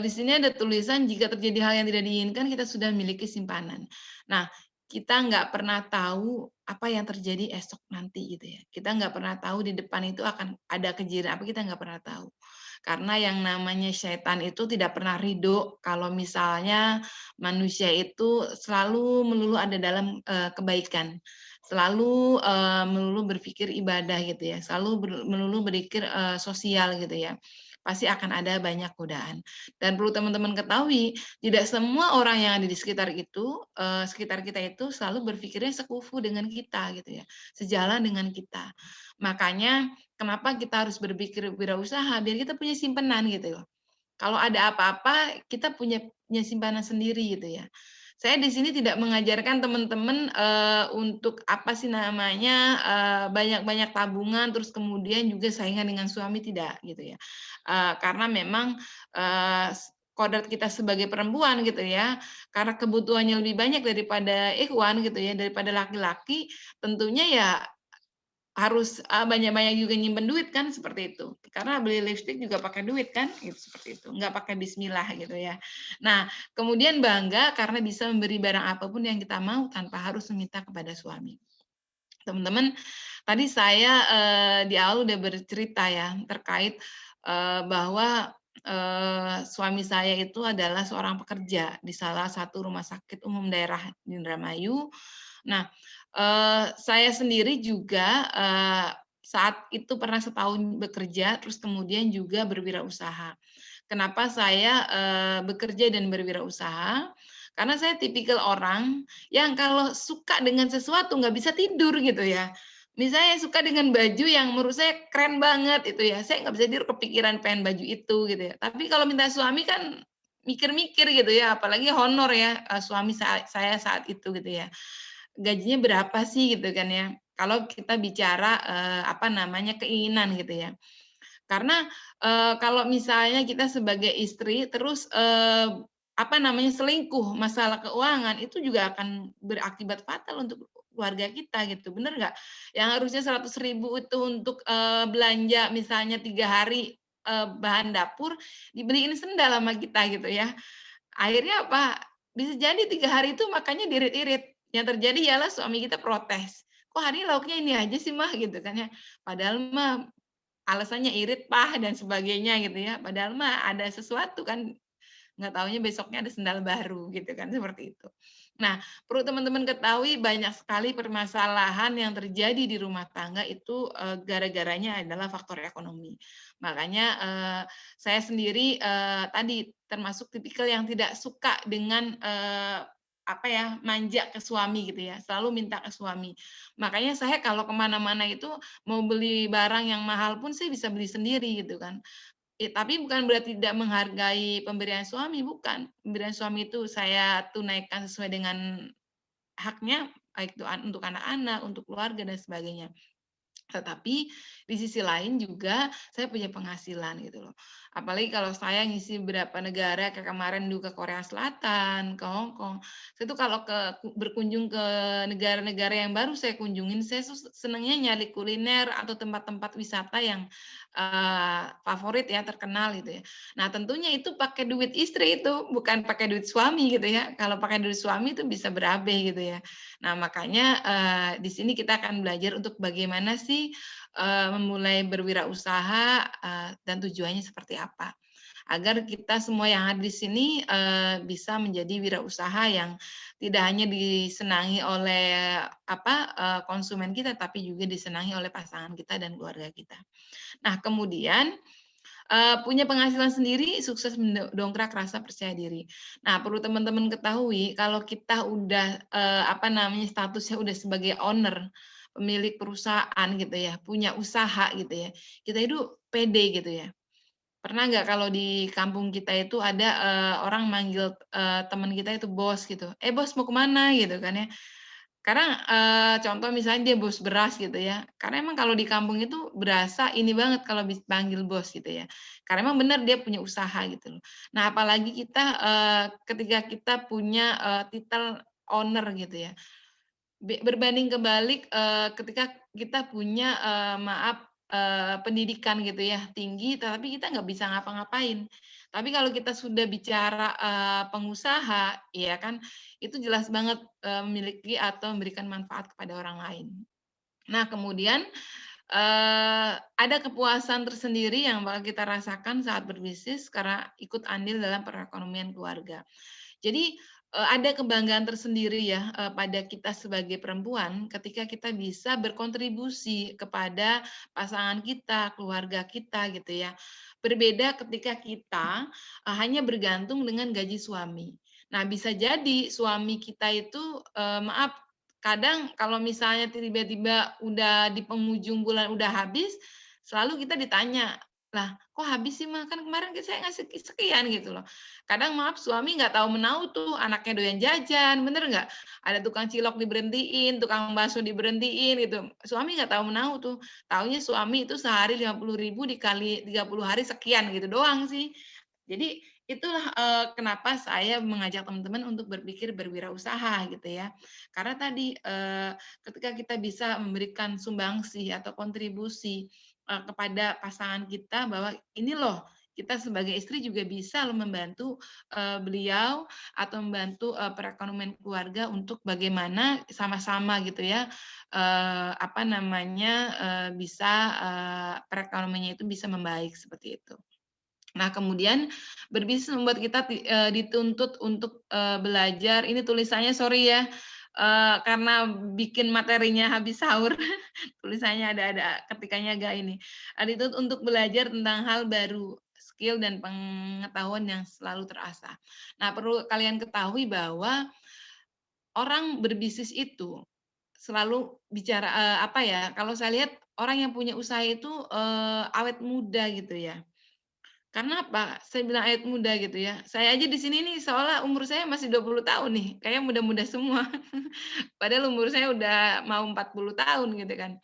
di sini ada tulisan jika terjadi hal yang tidak diinginkan kita sudah miliki simpanan. Nah, kita nggak pernah tahu apa yang terjadi esok nanti gitu ya. Kita nggak pernah tahu di depan itu akan ada kejadian apa, kita nggak pernah tahu. Karena yang namanya syaitan itu tidak pernah ridho kalau misalnya manusia itu selalu melulu ada dalam, kebaikan. Selalu, melulu berpikir ibadah gitu ya, selalu melulu berpikir, sosial gitu ya. Pasti akan ada banyak godaan. Dan perlu teman-teman ketahui, tidak semua orang yang ada di sekitar itu, sekitar kita itu selalu berpikirnya sekufu dengan kita gitu ya, sejalan dengan kita. Makanya kenapa kita harus berpikir wirausaha, biar kita punya simpanan gitu loh. Kalau ada apa-apa, kita punya simpanan sendiri gitu ya. Saya di sini tidak mengajarkan teman-teman, untuk apa sih namanya, banyak-banyak tabungan, terus kemudian juga saingan dengan suami, tidak gitu ya. Karena memang, kodrat kita sebagai perempuan gitu ya, karena kebutuhannya lebih banyak daripada ikhwan gitu ya, daripada laki-laki, tentunya ya harus, banyak-banyak juga nyimpen duit kan, seperti itu. Karena beli lipstik juga pakai duit kan, gitu, seperti itu. Nggak pakai bismillah gitu ya. Nah, kemudian bangga karena bisa memberi barang apapun yang kita mau tanpa harus meminta kepada suami. Teman-teman, tadi saya, di awal udah bercerita ya, terkait, bahwa, suami saya itu adalah seorang pekerja di salah satu rumah sakit umum daerah di Indramayu. Nah, saya sendiri juga, saat itu pernah setahun bekerja, terus kemudian juga berwirausaha. Kenapa saya, bekerja dan berwirausaha? Karena saya tipikal orang yang kalau suka dengan sesuatu nggak bisa tidur gitu ya. Misalnya suka dengan baju yang menurut saya keren banget itu ya, saya nggak bisa tidur kepikiran pengen baju itu gitu ya. Tapi kalau minta suami kan mikir-mikir gitu ya, apalagi honor ya, suami saya saat itu gitu ya. Gajinya berapa sih gitu kan ya, kalau kita bicara, keinginan gitu ya. Karena, kalau misalnya kita sebagai istri terus, selingkuh masalah keuangan, itu juga akan berakibat fatal untuk keluarga kita gitu, bener nggak? Yang harusnya 100.000 itu untuk, belanja misalnya 3 hari, bahan dapur, dibeliin sendal sama kita gitu ya. Akhirnya apa, bisa jadi 3 hari itu makannya diirit-irit, yang terjadi ialah suami kita protes, "Kok hari ini lauknya ini aja sih Mah?" Gitu kan ya. Padahal mah alasannya irit, pah, dan sebagainya gitu ya. Padahal mah ada sesuatu kan, nggak taunya besoknya ada sendal baru gitu kan, seperti itu. Nah, perlu teman-teman ketahui banyak sekali permasalahan yang terjadi di rumah tangga itu, gara-garanya adalah faktor ekonomi. Makanya, saya sendiri, tadi termasuk tipikal yang tidak suka dengan, manja ke suami gitu ya, selalu minta ke suami. Makanya saya kalau kemana-mana itu mau beli barang yang mahal pun saya bisa beli sendiri gitu kan. Tapi bukan berarti tidak menghargai pemberian suami, bukan. Pemberian suami itu saya tunaikan sesuai dengan haknya, baik itu untuk anak-anak, untuk keluarga dan sebagainya. Tetapi di sisi lain juga saya punya penghasilan gitu loh. Apalagi kalau saya ngisi beberapa negara, kayak kemarin juga ke Korea Selatan, ke Hong Kong. Saya tuh kalau berkunjung ke negara-negara yang baru saya kunjungin, saya senangnya nyari kuliner atau tempat-tempat wisata yang favorit ya, terkenal gitu ya. Nah, tentunya itu pakai duit istri itu, bukan pakai duit suami gitu ya. Kalau pakai duit suami itu bisa berabe gitu ya. Nah, makanya di sini kita akan belajar untuk bagaimana sih memulai berwirausaha dan tujuannya seperti apa. Agar kita semua yang hadir di sini bisa menjadi wirausaha yang tidak hanya disenangi oleh konsumen kita, tapi juga disenangi oleh pasangan kita dan keluarga kita. Nah, kemudian punya penghasilan sendiri, sukses mendongkrak rasa percaya diri. Nah, perlu teman-teman ketahui kalau kita udah statusnya udah sebagai owner, pemilik perusahaan gitu ya, punya usaha gitu ya, kita itu pede gitu ya. Pernah nggak kalau di kampung kita itu ada orang manggil teman kita itu bos gitu, bos mau kemana gitu kan ya. Karena contoh misalnya dia bos beras gitu ya, karena emang kalau di kampung itu berasa ini banget kalau dipanggil bos gitu ya. Karena emang benar dia punya usaha gitu loh. Nah, apalagi kita ketika kita punya titel owner gitu ya. Berbanding kebalik ketika kita punya pendidikan gitu ya tinggi, tapi kita nggak bisa ngapa-ngapain. Tapi kalau kita sudah bicara pengusaha, ya kan, itu jelas banget memiliki atau memberikan manfaat kepada orang lain. Nah, kemudian ada kepuasan tersendiri yang bakal kita rasakan saat berbisnis karena ikut andil dalam perekonomian keluarga. Jadi ada kebanggaan tersendiri ya pada kita sebagai perempuan ketika kita bisa berkontribusi kepada pasangan kita, keluarga kita gitu ya. Berbeda ketika kita hanya bergantung dengan gaji suami. Nah, bisa jadi suami kita itu kadang kalau misalnya tiba-tiba udah di penghujung bulan udah habis, selalu kita ditanya, "Lah, kok habis sih, Ma? Kan kemarin saya ngasih sekian," gitu loh. Kadang maaf suami nggak tahu menau tuh, anaknya doyan jajan, bener nggak? Ada tukang cilok diberhentiin, tukang bakso diberhentiin gitu. Suami nggak tahu menau tuh. Taunya suami itu sehari 50.000 dikali 30 hari sekian gitu doang sih. Jadi itulah kenapa saya mengajak teman-teman untuk berpikir berwirausaha gitu ya. Karena tadi ketika kita bisa memberikan sumbangsih atau kontribusi kepada pasangan kita bahwa ini loh kita sebagai istri juga bisa loh membantu beliau atau membantu perekonomian keluarga untuk bagaimana sama-sama gitu ya bisa perekonomiannya itu bisa membaik seperti itu. Nah, kemudian berbisnis membuat kita dituntut untuk belajar. Ini tulisannya sorry ya, karena bikin materinya habis sahur, tulisannya ada ketikanya agak ini. Dituntut untuk belajar tentang hal baru, skill dan pengetahuan yang selalu terasah. Nah, perlu kalian ketahui bahwa orang berbisnis itu selalu bicara kalau saya lihat orang yang punya usaha itu awet muda gitu ya. Karena apa? Saya bilang awet muda gitu ya. Saya aja di sini nih seolah umur saya masih 20 tahun nih, kayaknya muda-muda semua. Padahal umur saya udah mau 40 tahun gitu kan.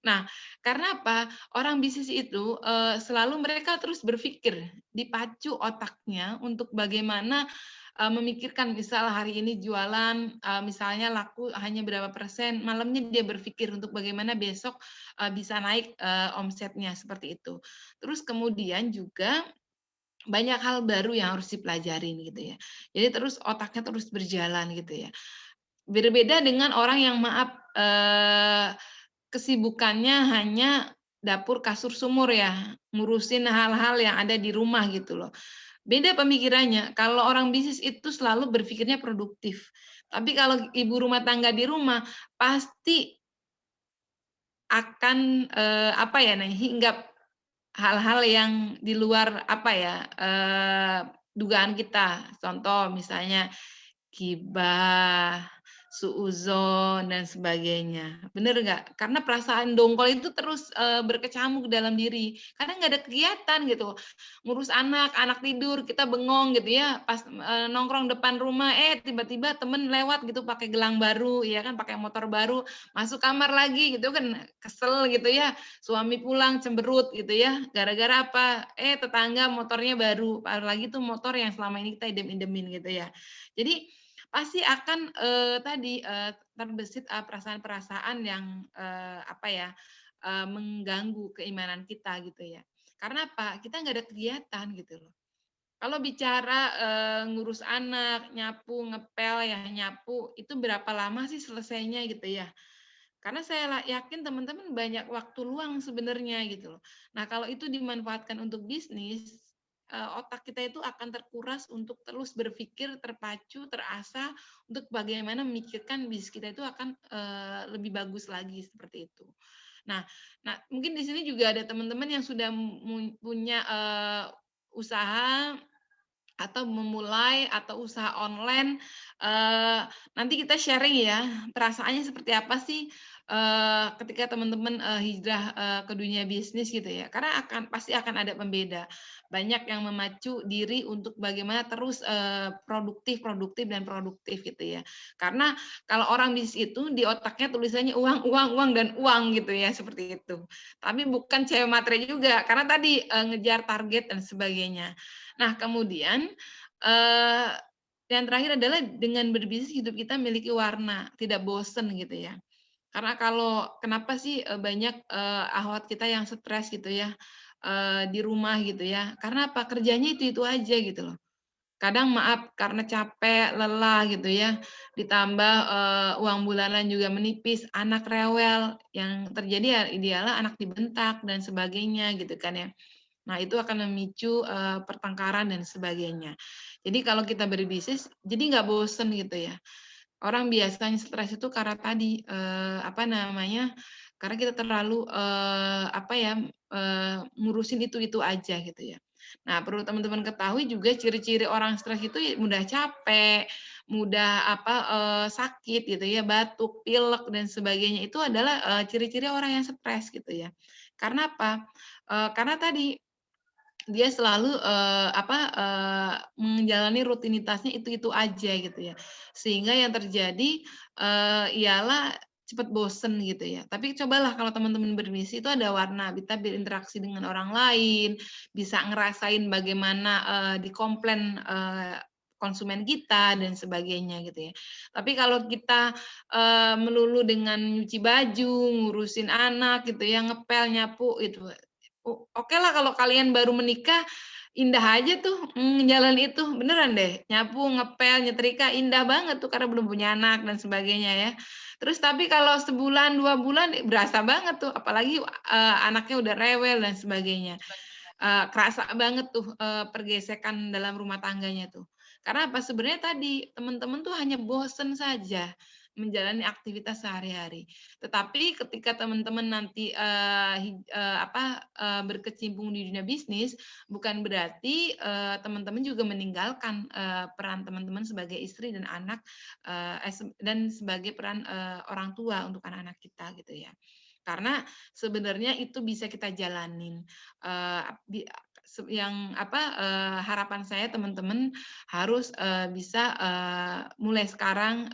Nah, karena apa? Orang bisnis itu selalu mereka terus berpikir, dipacu otaknya untuk bagaimana memikirkan misal hari ini jualan misalnya laku hanya berapa persen, malamnya dia berpikir untuk bagaimana besok bisa naik omsetnya seperti itu. Terus kemudian juga banyak hal baru yang harus dipelajarin gitu ya. Jadi terus otaknya terus berjalan gitu ya. Berbeda dengan orang yang kesibukannya hanya dapur kasur sumur ya, ngurusin hal-hal yang ada di rumah gitu loh. Beda pemikirannya. Kalau orang bisnis itu selalu berpikirnya produktif. Tapi kalau ibu rumah tangga di rumah pasti akan hinggap hal-hal yang di luar dugaan kita. Contoh misalnya gibah, suuzon dan sebagainya. Bener nggak? Karena perasaan dongkol itu terus berkecamuk dalam diri. Karena nggak ada kegiatan gitu. Ngurus anak, anak tidur, kita bengong gitu ya. Pas nongkrong depan rumah, tiba-tiba temen lewat gitu pakai gelang baru, ya kan, pakai motor baru, masuk kamar lagi gitu kan, kesel gitu ya. Suami pulang cemberut gitu ya. Gara-gara apa? Tetangga motornya baru. Apalagi tuh motor yang selama ini kita idem-idemin gitu ya. Jadi pasti akan terbesit perasaan-perasaan yang mengganggu keimanan kita gitu ya. Karena apa? Kita nggak ada kegiatan gitu loh. Kalau bicara ngurus anak, nyapu, ngepel ya nyapu, itu berapa lama sih selesainya gitu ya? Karena saya yakin teman-teman banyak waktu luang sebenarnya gitu loh. Nah, kalau itu dimanfaatkan untuk bisnis, otak kita itu akan terkuras untuk terus berpikir, terpacu, terasah untuk bagaimana memikirkan bisnis kita itu akan lebih bagus lagi seperti itu. Nah, mungkin di sini juga ada teman-teman yang sudah punya usaha atau memulai atau usaha online, nanti kita sharing ya, perasaannya seperti apa sih ketika teman-teman hijrah ke dunia bisnis gitu ya. Karena pasti akan ada pembeda. Banyak yang memacu diri untuk bagaimana terus produktif dan produktif gitu ya. Karena kalau orang bisnis itu di otaknya tulisannya uang, uang, uang dan uang gitu ya, seperti itu. Tapi bukan cewek materi juga, karena tadi ngejar target dan sebagainya. Nah, kemudian yang terakhir adalah dengan berbisnis hidup kita memiliki warna, tidak bosen gitu ya. Karena kenapa sih banyak akhwat kita yang stres gitu ya di rumah gitu ya? Karena apa? Kerjanya itu aja gitu loh. Kadang maaf karena capek, lelah gitu ya, ditambah uang bulanan juga menipis, anak rewel, yang terjadi ya idealnya anak dibentak dan sebagainya gitu kan ya. Nah, itu akan memicu pertengkaran dan sebagainya. Jadi kalau kita berbisnis, jadi nggak bosen gitu ya. Orang biasanya stres itu karena tadi karena kita terlalu ngurusin itu aja gitu ya. Nah, perlu teman-teman ketahui juga ciri-ciri orang stres itu mudah capek, mudah sakit gitu ya, batuk, pilek dan sebagainya. Itu adalah ciri-ciri orang yang stres gitu ya. Karena apa? Karena tadi dia selalu menjalani rutinitasnya itu aja gitu ya. Sehingga yang terjadi ialah cepat bosen gitu ya. Tapi cobalah kalau teman-teman berbisnis itu ada warna, kita berinteraksi dengan orang lain, bisa ngerasain bagaimana di komplain konsumen kita dan sebagainya gitu ya. Tapi kalau kita melulu dengan nyuci baju, ngurusin anak gitu ya, ngepel, nyapu itu oke lah kalau kalian baru menikah, indah aja tuh jalan itu, beneran deh. Nyapu, ngepel, nyetrika, indah banget tuh karena belum punya anak dan sebagainya ya. Terus tapi kalau sebulan, 2 bulan berasa banget tuh, apalagi anaknya udah rewel dan sebagainya. Kerasa banget tuh pergesekan dalam rumah tangganya tuh. Karena apa? Sebenarnya tadi teman-teman tuh hanya bosen saja menjalani aktivitas sehari-hari. Tetapi ketika teman-teman nanti berkecimpung di dunia bisnis, bukan berarti teman-teman juga meninggalkan peran teman-teman sebagai istri dan anak dan sebagai peran orang tua untuk anak-anak kita gitu ya. Karena sebenarnya itu bisa kita jalanin. Harapan saya teman-teman harus bisa mulai sekarang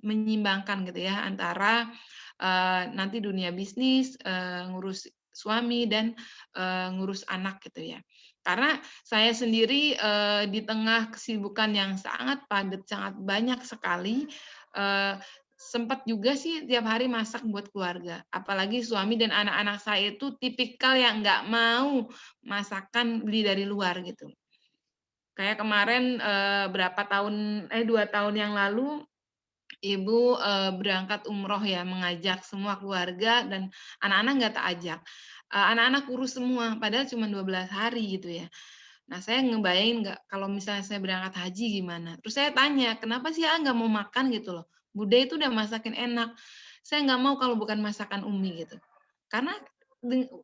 menyimbangkan gitu ya antara nanti dunia bisnis, ngurus suami dan ngurus anak gitu ya. Karena saya sendiri di tengah kesibukan yang sangat padat, sangat banyak sekali, sempat juga sih tiap hari masak buat keluarga. Apalagi suami dan anak-anak saya itu tipikal yang nggak mau masakan beli dari luar gitu. Kayak kemarin 2 tahun yang lalu ibu berangkat umroh ya, mengajak semua keluarga dan anak-anak nggak tak ajak. Anak-anak kurus semua, padahal cuma 12 hari gitu ya. Nah, saya ngebayangin nggak kalau misalnya saya berangkat haji gimana. Terus saya tanya, kenapa sih nggak mau makan gitu loh? Bude itu udah masakin enak. Saya nggak mau kalau bukan masakan Umi gitu. Karena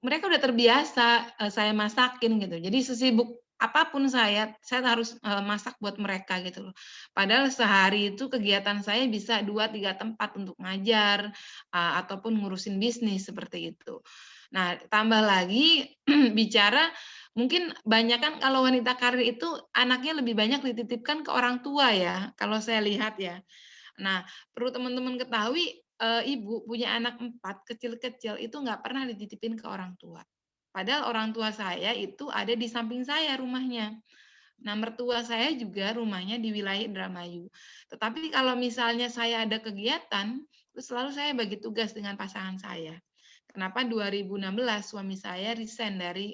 mereka udah terbiasa saya masakin gitu. Jadi sesibuk apapun saya harus masak buat mereka gitu loh. Padahal sehari itu kegiatan saya bisa 2-3 tempat untuk ngajar ataupun ngurusin bisnis seperti itu. Nah, tambah lagi bicara mungkin banyak kan kalau wanita karir itu anaknya lebih banyak dititipkan ke orang tua ya, kalau saya lihat ya. Nah, perlu teman-teman ketahui, ibu punya anak 4 kecil-kecil itu nggak pernah dititipin ke orang tua. Padahal orang tua saya itu ada di samping saya rumahnya. Nah, mertua saya juga rumahnya di wilayah Indramayu. Tetapi kalau misalnya saya ada kegiatan, terus selalu saya bagi tugas dengan pasangan saya. Kenapa 2016 suami saya resign dari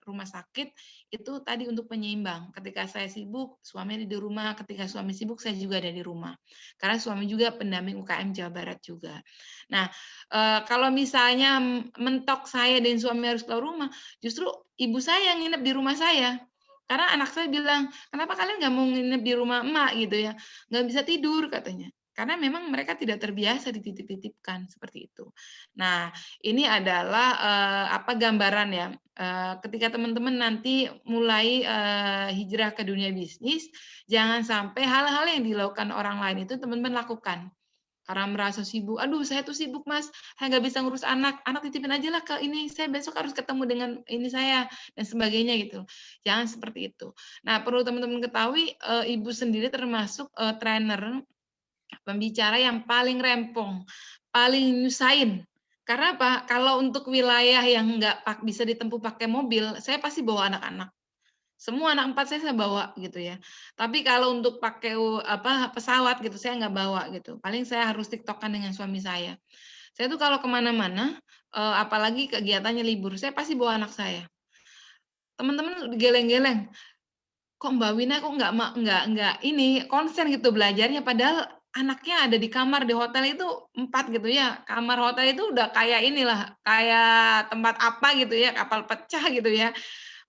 rumah sakit itu tadi untuk penyeimbang. Ketika saya sibuk, suami ada di rumah. Ketika suami sibuk, saya juga ada di rumah. Karena suami juga pendamping UKM Jawa Barat juga. Nah, kalau misalnya mentok saya dan suami harus keluar rumah, justru ibu saya yang nginep di rumah saya. Karena anak saya bilang, kenapa kalian nggak mau nginep di rumah emak gitu ya? Nggak bisa tidur katanya. Karena memang mereka tidak terbiasa dititip-titipkan seperti itu. Nah, ini adalah gambaran ya. Ketika teman-teman nanti mulai hijrah ke dunia bisnis, jangan sampai hal-hal yang dilakukan orang lain itu teman-teman lakukan. Karena merasa sibuk, aduh saya tuh sibuk mas, saya nggak bisa ngurus anak titipin aja lah ke ini, saya besok harus ketemu dengan ini saya, dan sebagainya gitu. Jangan seperti itu. Nah, perlu teman-teman ketahui, ibu sendiri termasuk trainer, pembicara yang paling rempong, paling nyusahin. Karena apa? Kalau untuk wilayah yang nggak bisa ditempuh pakai mobil, saya pasti bawa anak-anak. Semua anak 4 saya bawa gitu ya. Tapi kalau untuk pakai pesawat gitu saya nggak bawa gitu. Paling saya harus tiktokan dengan suami saya. Saya tuh kalau kemana-mana, apalagi kegiatannya libur, saya pasti bawa anak saya. Teman-teman geleng-geleng, kok Mbak Wina kok nggak ini konsen gitu belajarnya, padahal anaknya ada di kamar di hotel itu 4 gitu ya. Kamar hotel itu udah kayak inilah, kayak tempat apa gitu ya, kapal pecah gitu ya.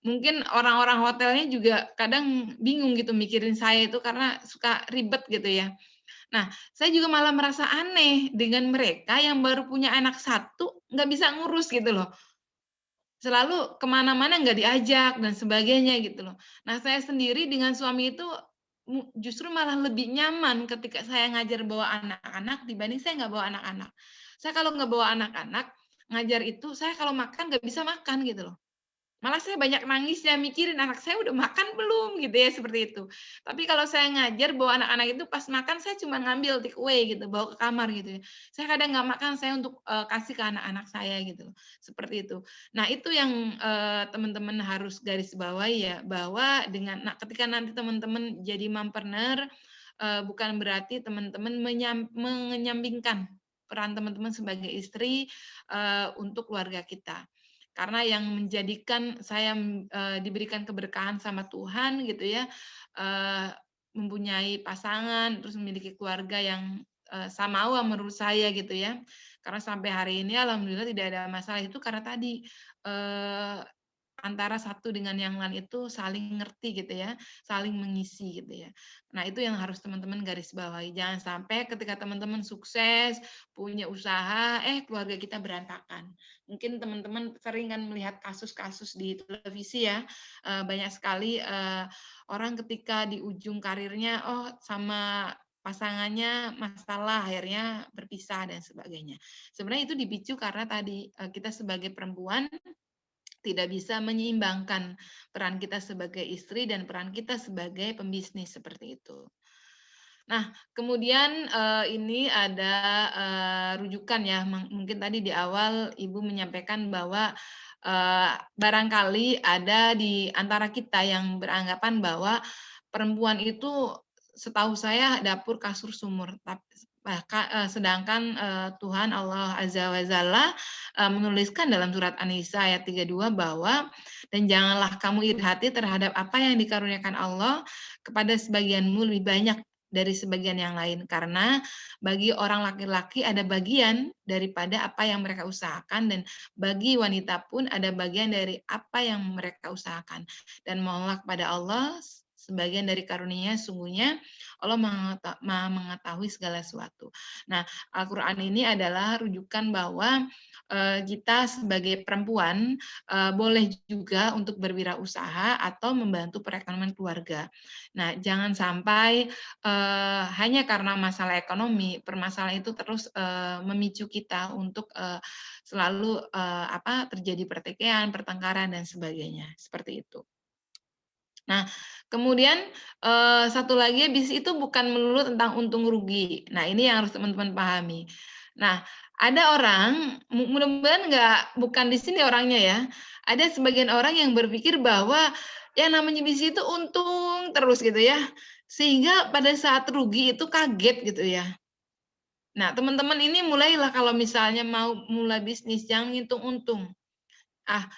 Mungkin orang-orang hotelnya juga kadang bingung gitu mikirin saya itu karena suka ribet gitu ya. Nah, saya juga malah merasa aneh dengan mereka yang baru punya anak 1, nggak bisa ngurus gitu loh. Selalu kemana-mana nggak diajak dan sebagainya gitu loh. Nah, saya sendiri dengan suami itu justru malah lebih nyaman ketika saya ngajar bawa anak-anak dibanding saya nggak bawa anak-anak. Saya kalau nggak bawa anak-anak, ngajar itu saya kalau makan nggak bisa makan gitu loh. Malah saya banyak nangis ya mikirin anak saya udah makan belum gitu ya seperti itu. Tapi kalau saya ngajar bawa anak-anak itu pas makan saya cuma ngambil take away gitu, bawa ke kamar gitu ya. Saya kadang nggak makan saya untuk kasih ke anak-anak saya gitu. Seperti itu. Nah, itu yang teman-teman harus garis bawahi ya bahwa ketika nanti teman-teman jadi mompreneur bukan berarti teman-teman menyampingkan peran teman-teman sebagai istri untuk keluarga kita. Karena yang menjadikan saya diberikan keberkahan sama Tuhan gitu ya, mempunyai pasangan, terus memiliki keluarga yang samawa menurut saya gitu ya. Karena sampai hari ini alhamdulillah tidak ada masalah itu karena tadi antara satu dengan yang lain itu saling ngerti gitu ya, saling mengisi gitu ya. Nah, itu yang harus teman-teman garis bawahi. Jangan sampai ketika teman-teman sukses, punya usaha, keluarga kita berantakan. Mungkin teman-teman sering kan melihat kasus-kasus di televisi ya, banyak sekali orang ketika di ujung karirnya, sama pasangannya masalah, akhirnya berpisah dan sebagainya. Sebenarnya itu dipicu karena tadi kita sebagai perempuan tidak bisa menyeimbangkan peran kita sebagai istri dan peran kita sebagai pembisnis seperti itu. Nah, kemudian ini ada rujukan ya, mungkin tadi di awal Ibu menyampaikan bahwa barangkali ada di antara kita yang beranggapan bahwa perempuan itu setahu saya dapur kasur sumur, sedangkan Tuhan Allah Azza wa Jalla menuliskan dalam surat An-Nisa ayat 32 bahwa dan janganlah kamu iri hati terhadap apa yang dikaruniakan Allah kepada sebagianmu lebih banyak dari sebagian yang lain karena bagi orang laki-laki ada bagian daripada apa yang mereka usahakan dan bagi wanita pun ada bagian dari apa yang mereka usahakan dan mohonlah kepada Allah sebagian dari karunia sungguhnya Allah mengetahui segala sesuatu. Nah, Al-Quran ini adalah rujukan bahwa kita sebagai perempuan boleh juga untuk berwirausaha atau membantu perekonomian keluarga. Nah, jangan sampai hanya karena masalah ekonomi, permasalahan itu terus memicu kita untuk selalu terjadi pertikaian, pertengkaran dan sebagainya, seperti itu. Nah, kemudian satu lagi bisnis itu bukan melulu tentang untung rugi. Nah, ini yang harus teman-teman pahami. Nah, ada orang, mudah-mudahan bukan di sini orangnya ya, ada sebagian orang yang berpikir bahwa yang namanya bisnis itu untung terus gitu ya, sehingga pada saat rugi itu kaget gitu ya. Nah, teman-teman ini mulailah kalau misalnya mau mulai bisnis, jangan ngitung untung.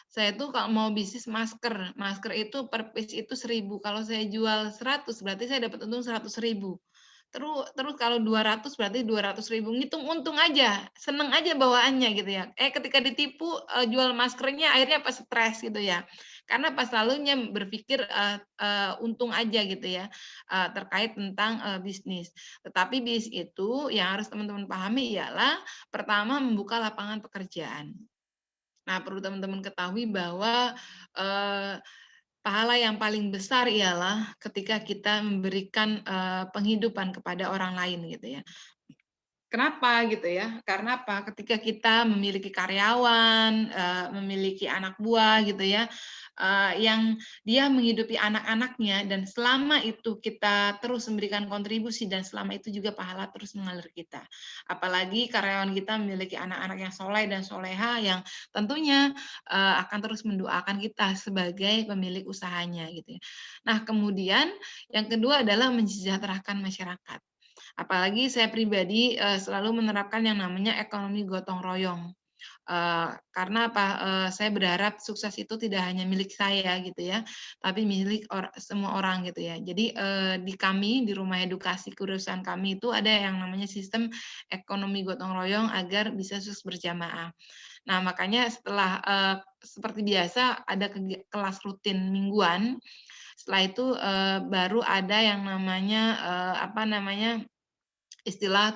Saya tuh kalau mau bisnis masker itu per piece itu 1.000. Kalau saya jual 100 berarti saya dapat untung 100.000. Terus kalau 200 berarti 200.000. Ngitung untung aja, seneng aja bawaannya gitu ya. Ketika ditipu jual maskernya akhirnya pas stres gitu ya. Karena pas selalunya berpikir untung aja gitu ya terkait tentang bisnis. Tetapi bisnis itu yang harus teman-teman pahami ialah pertama membuka lapangan pekerjaan. Nah, perlu teman-teman ketahui bahwa pahala yang paling besar ialah ketika kita memberikan penghidupan kepada orang lain gitu ya. Kenapa gitu ya? Karena apa? Ketika kita memiliki karyawan, memiliki anak buah gitu ya, yang dia menghidupi anak-anaknya dan selama itu kita terus memberikan kontribusi dan selama itu juga pahala terus mengalir kita. Apalagi karyawan kita memiliki anak-anak yang soleh dan soleha yang tentunya akan terus mendoakan kita sebagai pemilik usahanya gitu ya. Nah, kemudian yang kedua adalah mensejahterakan masyarakat. Apalagi saya pribadi selalu menerapkan yang namanya ekonomi gotong royong. Karena apa? Saya berharap sukses itu tidak hanya milik saya gitu ya, tapi milik semua orang gitu ya. Jadi di kami di Rumah Edukasi Kewirausahaan kami itu ada yang namanya sistem ekonomi gotong royong agar bisa sukses berjamaah. Nah, makanya setelah seperti biasa ada kelas rutin mingguan. Setelah itu baru ada yang namanya istilah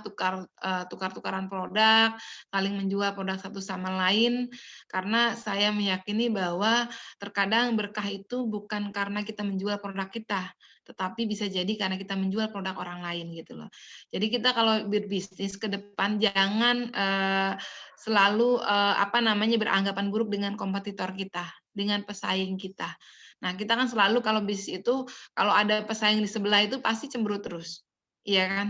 tukar-tukaran produk, saling menjual produk satu sama lain, karena saya meyakini bahwa terkadang berkah itu bukan karena kita menjual produk kita, tetapi bisa jadi karena kita menjual produk orang lain gitu loh. Jadi kita kalau berbisnis ke depan jangan selalu beranggapan buruk dengan kompetitor kita, dengan pesaing kita. Nah, kita kan selalu kalau bisnis itu kalau ada pesaing di sebelah itu pasti cemberut terus. Iya kan?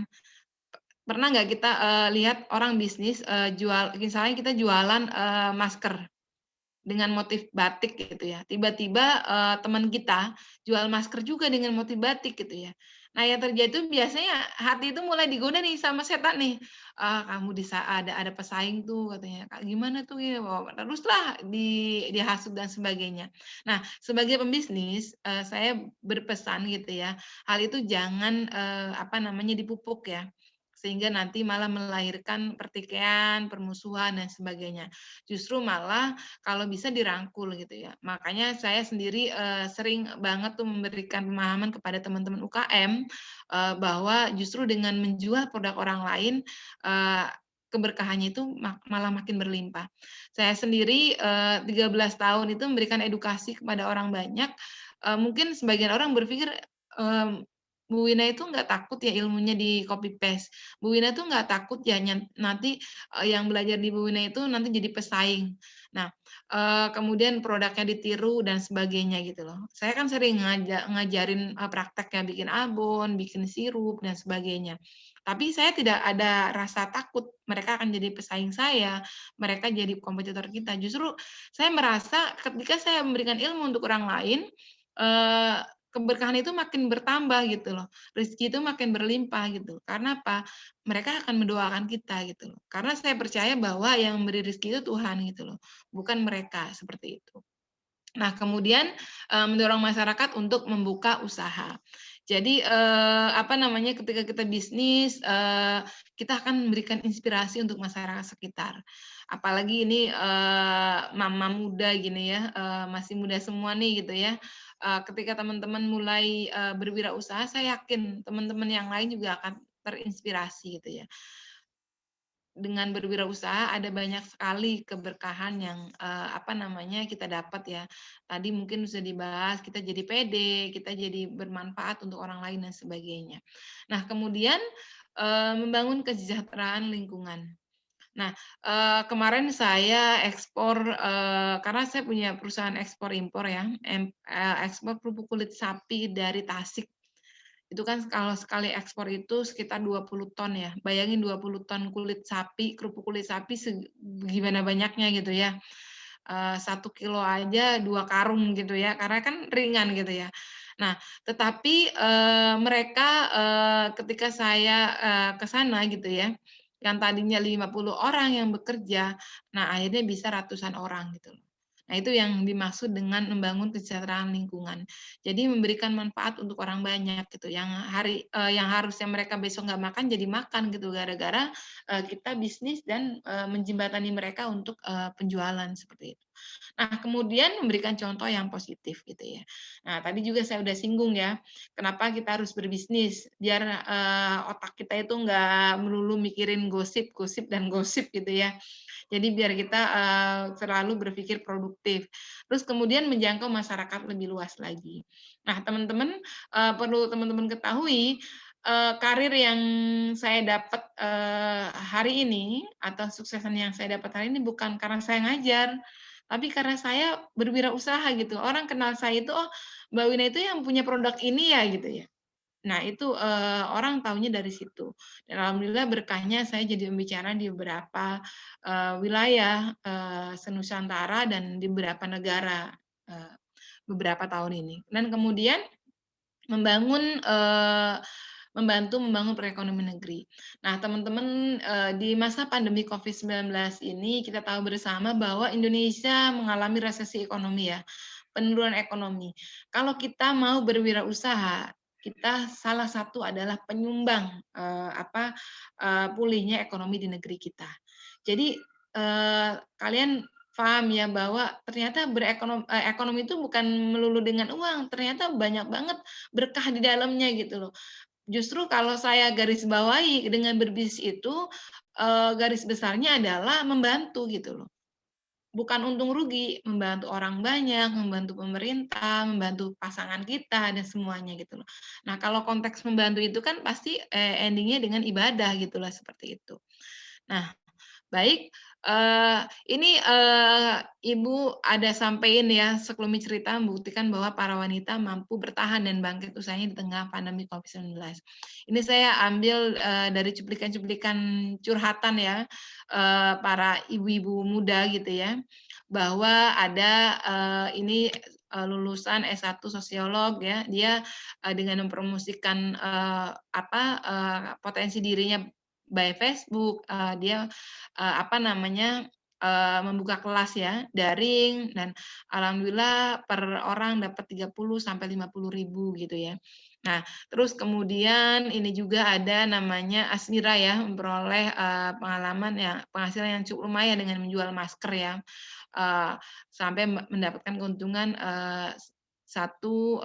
Pernah nggak kita lihat orang bisnis misalnya kita jualan masker dengan motif batik gitu ya. Tiba-tiba teman kita jual masker juga dengan motif batik gitu ya. Nah, yang terjadi itu biasanya hati itu mulai digoda nih sama setan nih. Kamu ada pesaing tuh katanya. Kak, gimana tuh ya? Teruslah dihasut dan sebagainya. Nah, sebagai pembisnis saya berpesan gitu ya. Hal itu jangan dipupuk ya, sehingga nanti malah melahirkan pertikaian, permusuhan dan sebagainya. Justru malah kalau bisa dirangkul gitu ya. Makanya saya sendiri sering banget tuh memberikan pemahaman kepada teman-teman UKM bahwa justru dengan menjual produk orang lain keberkahannya itu malah makin berlimpah. Saya sendiri 13 tahun itu memberikan edukasi kepada orang banyak. Mungkin sebagian orang berpikir Bu Wina itu nggak takut ya ilmunya di copy paste. Bu Wina itu nggak takut ya nanti yang belajar di Bu Wina itu nanti jadi pesaing. Nah, kemudian produknya ditiru dan sebagainya gitu loh. Saya kan sering ngajarin prakteknya bikin abon, bikin sirup dan sebagainya. Tapi saya tidak ada rasa takut mereka akan jadi pesaing saya, mereka jadi kompetitor kita. Justru saya merasa ketika saya memberikan ilmu untuk orang lain, keberkahan itu makin bertambah gitu loh. Rezeki itu makin berlimpah gitu. Karena apa? Mereka akan mendoakan kita gitu loh. Karena saya percaya bahwa yang memberi rezeki itu Tuhan gitu loh, bukan mereka seperti itu. Nah, kemudian mendorong masyarakat untuk membuka usaha. Jadi ketika kita bisnis kita akan memberikan inspirasi untuk masyarakat sekitar. Apalagi ini mama muda gini ya, masih muda semua nih gitu ya. Ketika teman-teman mulai berwirausaha, saya yakin teman-teman yang lain juga akan terinspirasi gitu ya. dengan berwirausaha ada banyak sekali keberkahan yang kita dapat ya. Tadi mungkin sudah dibahas, kita jadi pede, kita jadi bermanfaat untuk orang lain dan sebagainya. Nah, kemudian membangun kesejahteraan lingkungan. Nah, kemarin saya ekspor karena saya punya perusahaan ekspor impor ya, ekspor kerupuk kulit sapi dari Tasik. Itu kan kalau sekali ekspor itu sekitar 20 ton ya. Bayangin 20 ton kulit sapi, kerupuk kulit sapi gimana banyaknya gitu ya. 1 kilo aja 2 karung gitu ya, karena kan ringan gitu ya. Nah, tetapi mereka ketika saya ke sana gitu ya, yang tadinya 50 orang yang bekerja, nah akhirnya bisa ratusan orang gitu loh. Nah, itu yang dimaksud dengan membangun kesejahteraan lingkungan. Jadi memberikan manfaat untuk orang banyak gitu. Yang harusnya mereka besok nggak makan jadi makan gitu gara-gara kita bisnis dan menjembatani mereka untuk penjualan seperti itu. Nah, kemudian memberikan contoh yang positif gitu ya. Nah, tadi juga saya udah singgung ya, kenapa kita harus berbisnis biar otak kita itu nggak melulu mikirin gosip, gosip dan gosip gitu ya. Jadi biar kita selalu berpikir produktif. Terus kemudian menjangkau masyarakat lebih luas lagi. Nah, teman-teman perlu teman-teman ketahui karir yang saya dapat hari ini atau suksesan yang saya dapat hari ini bukan karena saya ngajar, tapi karena saya berwirausaha gitu. Orang kenal saya itu, oh Mbak Wina itu yang punya produk ini ya gitu ya. Nah, itu orang taunya dari situ. Dan alhamdulillah berkahnya saya jadi pembicara di beberapa wilayah se-Nusantara dan di beberapa negara beberapa tahun ini. Dan kemudian membantu membangun perekonomian negeri. Nah, teman-teman, di masa pandemi COVID-19 ini kita tahu bersama bahwa Indonesia mengalami resesi ekonomi ya, penurunan ekonomi. Kalau kita mau berwirausaha, kita salah satu adalah penyumbang pulihnya ekonomi di negeri kita. Jadi kalian paham ya bahwa ternyata ekonomi itu bukan melulu dengan uang, ternyata banyak banget berkah di dalamnya gitu loh. Justru kalau saya garis bawahi dengan berbisnis itu garis besarnya adalah membantu gitu loh. Bukan untung rugi, membantu orang banyak, membantu pemerintah, membantu pasangan kita dan semuanya gitu loh. Nah, kalau konteks membantu itu kan pasti endingnya dengan ibadah gitulah seperti itu. Nah, baik, ini Ibu ada sampaikan ya sekelumit cerita membuktikan bahwa para wanita mampu bertahan dan bangkit usahanya di tengah pandemi COVID-19. Ini saya ambil dari cuplikan-cuplikan curhatan ya para ibu-ibu muda gitu ya, bahwa ada ini lulusan S1 sosiolog ya, dia dengan mempromosikan potensi dirinya by Facebook, dia membuka kelas ya daring dan alhamdulillah per orang dapat 30 sampai 50.000 gitu ya. Nah, terus kemudian ini juga ada namanya Asmira ya, memperoleh penghasilan yang cukup lumayan dengan menjual masker ya. Sampai mendapatkan keuntungan 1,5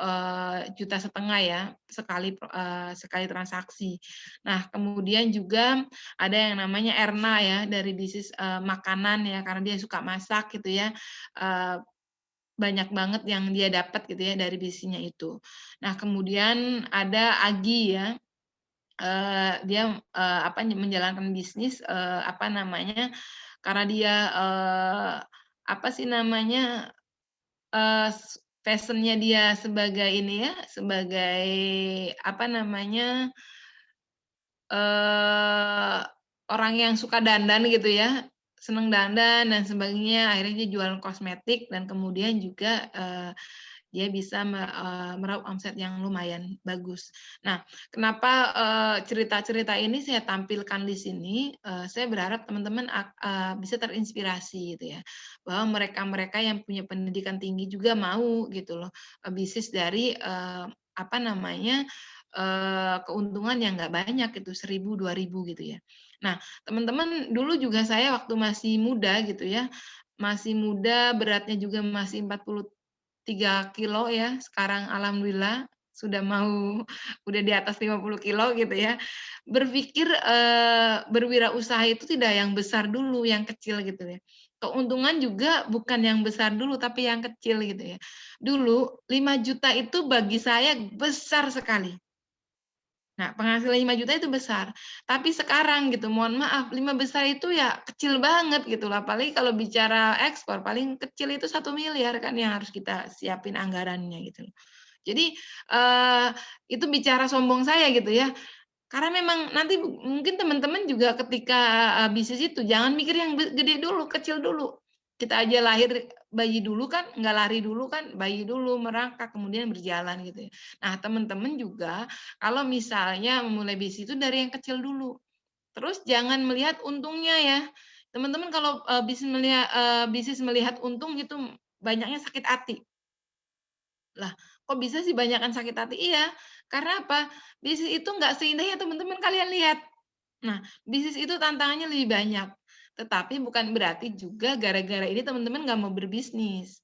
juta ya sekali transaksi. Nah, kemudian juga ada yang namanya Erna ya dari bisnis makanan ya karena dia suka masak gitu ya. Banyak banget yang dia dapat gitu ya dari bisnisnya itu. Nah, kemudian ada Agi ya. Dia menjalankan bisnis karena dia passion-nya dia sebagai ini ya, sebagai orang yang suka dandan gitu ya, seneng dandan dan sebagainya, akhirnya dia jualan kosmetik dan kemudian juga dia bisa meraup omset yang lumayan bagus. Nah, kenapa cerita-cerita ini saya tampilkan di sini? Saya berharap teman-teman bisa terinspirasi gitu ya, bahwa mereka-mereka yang punya pendidikan tinggi juga mau gitu loh bisnis dari keuntungan yang nggak banyak gitu, 1.000, 2.000 gitu ya. Nah, teman-teman dulu juga saya waktu masih muda gitu ya, masih muda beratnya juga masih 43 kilo ya, sekarang alhamdulillah sudah mau udah di atas 50 kilo gitu ya, berpikir berwirausaha itu tidak yang besar dulu, yang kecil gitu ya. Keuntungan juga bukan yang besar dulu, tapi yang kecil gitu ya. Dulu 5 juta itu bagi saya besar sekali. Nah, penghasilan 5 juta itu besar. Tapi sekarang gitu, mohon maaf, 5 besar itu ya kecil banget gitu lah. Apalagi kalau bicara ekspor, paling kecil itu 1 miliar kan yang harus kita siapin anggarannya gitu. Jadi, itu bicara sombong saya gitu ya. Karena memang nanti mungkin teman-teman juga ketika, bisnis itu jangan mikir yang gede dulu, kecil dulu. Kita aja lahir bayi dulu kan, nggak lari dulu kan, bayi dulu merangkak kemudian berjalan gitu ya. Nah, teman-teman juga kalau misalnya memulai bisnis itu dari yang kecil dulu. Terus jangan melihat untungnya ya. Teman-teman kalau, bisnis melihat untung itu banyaknya sakit hati. Lah, kok bisa sih banyakan sakit hati? Iya, karena apa? Bisnis itu nggak seindah yang teman-teman kalian lihat. Nah, bisnis itu tantangannya lebih banyak. Tetapi bukan berarti juga gara-gara ini teman-teman nggak mau berbisnis.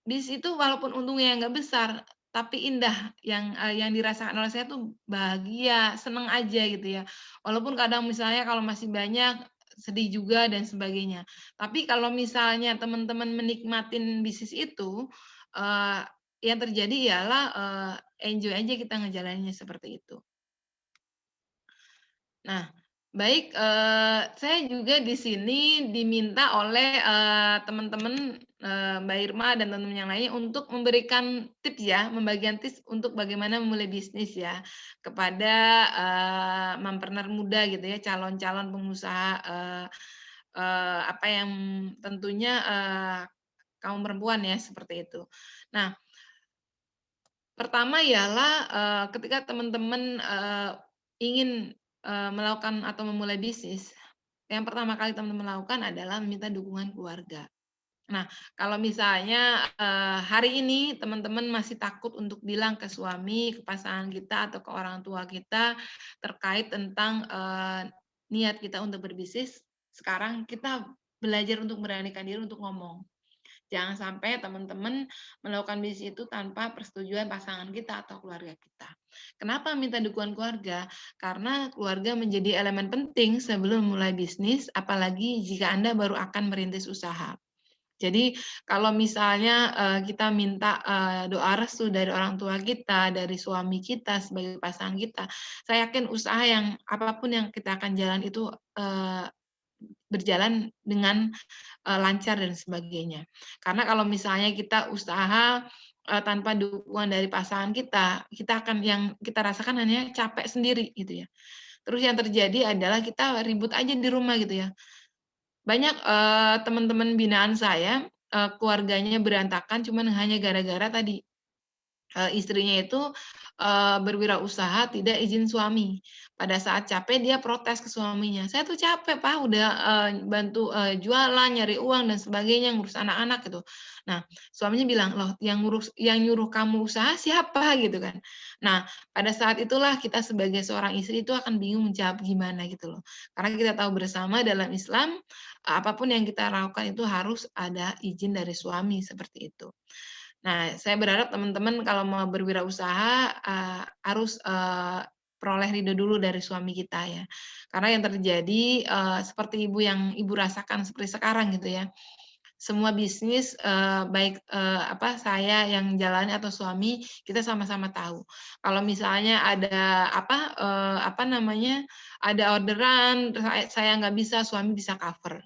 Bisnis itu walaupun untungnya nggak besar, tapi indah yang dirasakan oleh saya tuh bahagia, seneng aja gitu ya. Walaupun kadang misalnya kalau masih banyak, sedih juga dan sebagainya. Tapi kalau misalnya teman-teman menikmatin bisnis itu, eee, yang terjadi ialah, enjoy aja kita ngejalaninnya seperti itu. Nah, baik, saya juga di sini diminta oleh, teman-teman, Mbak Irma dan teman-teman yang lainnya untuk memberikan tips ya, membagikan tips untuk bagaimana memulai bisnis ya, kepada, mompreneur muda gitu ya, calon-calon pengusaha, apa yang tentunya, kaum perempuan ya, seperti itu. Nah, pertama ialah, ketika teman-teman, ingin, melakukan atau memulai bisnis, yang pertama kali teman-teman lakukan adalah meminta dukungan keluarga. Nah, kalau misalnya, hari ini teman-teman masih takut untuk bilang ke suami, ke pasangan kita, atau ke orang tua kita terkait tentang, niat kita untuk berbisnis, sekarang kita belajar untuk beranikan diri untuk ngomong. Jangan sampai teman-teman melakukan bisnis itu tanpa persetujuan pasangan kita atau keluarga kita. Kenapa minta dukungan keluarga? Karena keluarga menjadi elemen penting sebelum mulai bisnis, apalagi jika Anda baru akan merintis usaha. Jadi kalau misalnya, kita minta, doa restu dari orang tua kita, dari suami kita sebagai pasangan kita, saya yakin usaha yang apapun yang kita akan jalan itu, berjalan dengan, lancar dan sebagainya. Karena kalau misalnya kita usaha, tanpa dukungan dari pasangan kita, kita akan yang kita rasakan hanya capek sendiri gitu ya. Terus yang terjadi adalah kita ribut aja di rumah gitu ya. Banyak, teman-teman binaan saya, keluarganya berantakan cuman hanya gara-gara tadi, istrinya itu, berwirausaha tidak izin suami. Pada saat capek dia protes ke suaminya, "Saya tuh capek Pak, udah, bantu, jualan, nyari uang dan sebagainya, ngurus anak-anak," gitu. Nah, suaminya bilang, "Loh yang nyuruh kamu usaha siapa?" Gitu kan. Nah, pada saat itulah kita sebagai seorang istri itu akan bingung jawab gimana gitu loh. Karena kita tahu bersama dalam Islam, apa yang kita lakukan itu harus ada izin dari suami, seperti itu. Nah, saya berharap teman-teman kalau mau berwirausaha, harus, peroleh ridho dulu dari suami kita ya. Karena yang terjadi, seperti Ibu rasakan seperti sekarang gitu ya, semua bisnis, baik, saya yang jalani atau suami, kita sama-sama tahu. Kalau misalnya ada ada orderan, terus saya nggak bisa, suami bisa cover.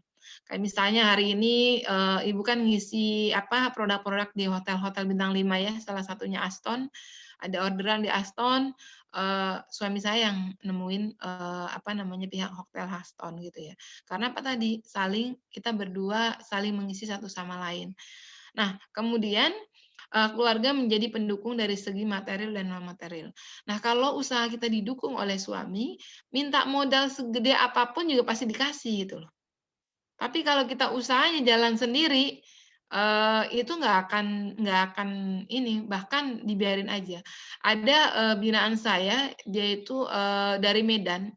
Kayak misalnya hari ini, Ibu kan ngisi produk-produk di hotel-hotel bintang 5 ya, salah satunya Aston. Ada orderan di Aston, suami saya yang nemuin, pihak hotel Aston gitu ya. Karena tadi, kita berdua saling mengisi satu sama lain. Nah, kemudian, keluarga menjadi pendukung dari segi material dan non material. Nah, kalau usaha kita didukung oleh suami, minta modal segede apapun juga pasti dikasih gitu loh. Tapi kalau kita usahanya jalan sendiri, itu nggak akan ini, bahkan dibiarin aja. Ada, binaan saya, dia itu, dari Medan.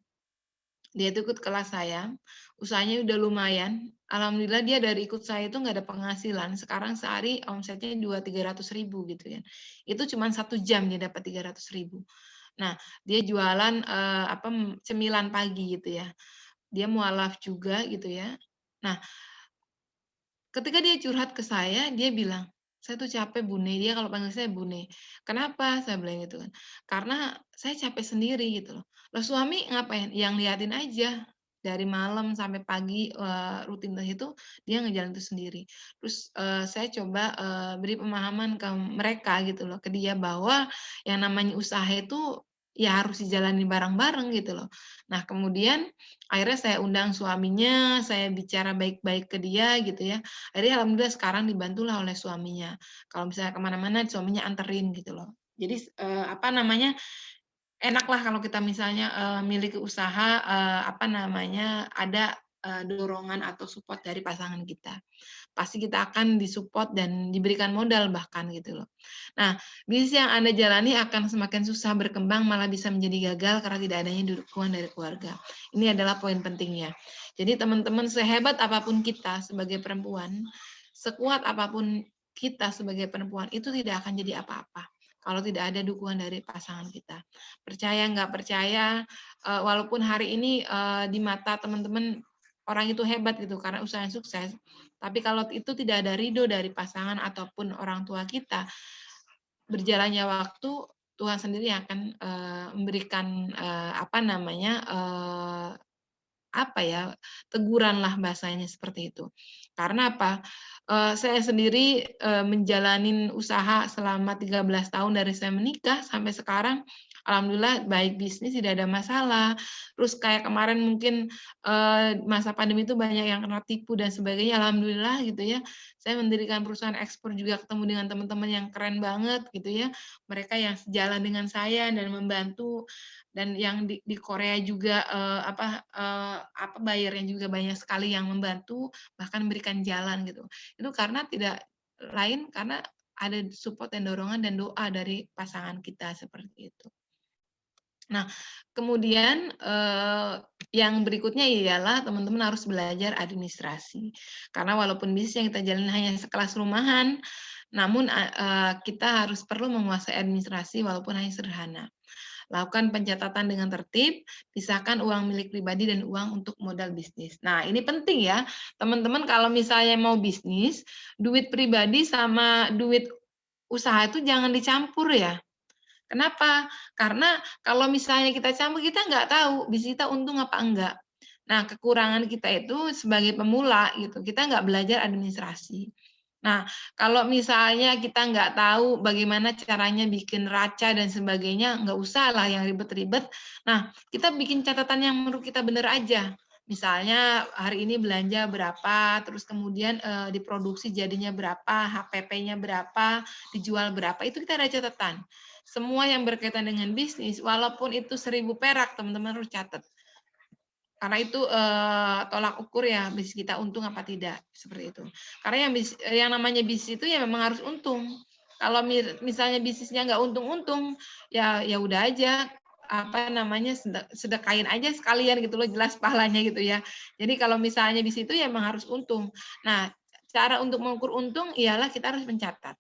Dia itu ikut kelas saya, usahanya udah lumayan. Alhamdulillah dia dari ikut saya itu nggak ada penghasilan. Sekarang sehari omsetnya 200-300 ribu gitu ya. Itu cuma 1 jam dia dapat 300 ribu. Nah, dia jualan cemilan pagi gitu ya. Dia mualaf juga gitu ya. Nah, ketika dia curhat ke saya, dia bilang, saya tuh capek Bune, dia kalau panggil saya Bune. Kenapa? Saya bilang gitu kan. Karena saya capek sendiri gitu loh. Loh suami ngapain? Yang liatin aja. Dari malam sampai pagi rutinitas itu dia ngejalan itu sendiri. Terus saya coba beri pemahaman ke mereka gitu loh, ke dia bahwa yang namanya usaha itu ya harus dijalani bareng-bareng gitu loh. Nah kemudian akhirnya saya undang suaminya, saya bicara baik-baik ke dia gitu ya. Akhirnya alhamdulillah sekarang dibantulah oleh suaminya. Kalau misalnya kemana-mana suaminya anterin gitu loh. Jadi enaklah kalau kita misalnya miliki usaha ada dorongan atau support dari pasangan kita. Pasti kita akan disupport dan diberikan modal bahkan gitu loh. Nah, bisnis yang Anda jalani akan semakin susah berkembang, malah bisa menjadi gagal karena tidak adanya dukungan dari keluarga. Ini adalah poin pentingnya. Jadi teman-teman, sehebat apapun kita sebagai perempuan, sekuat apapun kita sebagai perempuan, itu tidak akan jadi apa-apa kalau tidak ada dukungan dari pasangan kita. Percaya nggak percaya, walaupun hari ini di mata teman-teman orang itu hebat gitu karena usaha yang sukses, tapi kalau itu tidak ada ridho dari pasangan ataupun orang tua kita, berjalannya waktu Tuhan sendiri akan memberikan teguran lah bahasanya seperti itu. Karena apa? Saya sendiri menjalanin usaha selama 13 tahun dari saya menikah sampai sekarang, alhamdulillah baik bisnis tidak ada masalah. Terus kayak kemarin mungkin masa pandemi itu banyak yang kena tipu dan sebagainya, alhamdulillah gitu ya. Saya mendirikan perusahaan ekspor juga ketemu dengan teman-teman yang keren banget gitu ya. Mereka yang sejalan dengan saya dan membantu, dan yang di Korea juga bayarnya juga banyak sekali yang membantu, bahkan memberikan jalan gitu. Itu karena tidak lain karena ada support dan dorongan dan doa dari pasangan kita seperti itu. Nah, kemudian yang berikutnya ialah teman-teman harus belajar administrasi. Karena walaupun bisnis yang kita jalani hanya sekelas rumahan, namun kita harus perlu menguasai administrasi walaupun hanya sederhana. Lakukan pencatatan dengan tertib, pisahkan uang milik pribadi dan uang untuk modal bisnis. Nah, ini penting ya, teman-teman kalau misalnya mau bisnis, duit pribadi sama duit usaha itu jangan dicampur ya. Kenapa? Karena kalau misalnya kita campur, kita nggak tahu bisnis kita untung apa enggak. Nah, kekurangan kita itu sebagai pemula gitu, kita nggak belajar administrasi. Nah, kalau misalnya kita nggak tahu bagaimana caranya bikin raca dan sebagainya, nggak usah lah yang ribet-ribet. Nah, kita bikin catatan yang menurut kita benar aja. Misalnya hari ini belanja berapa, terus kemudian diproduksi jadinya berapa, HPP-nya berapa, dijual berapa, itu kita ada catatan. Semua yang berkaitan dengan bisnis, walaupun itu 1.000 perak, teman-teman harus catat. Karena itu tolak ukur ya bisnis kita untung apa tidak, seperti itu. Karena yang namanya bisnis itu ya memang harus untung. Kalau misalnya bisnisnya nggak untung-untung, ya udah aja sedekahin aja sekalian gitu loh, jelas pahalanya gitu ya. Jadi kalau misalnya bisnis itu ya memang harus untung. Nah, cara untuk mengukur untung ialah kita harus mencatat.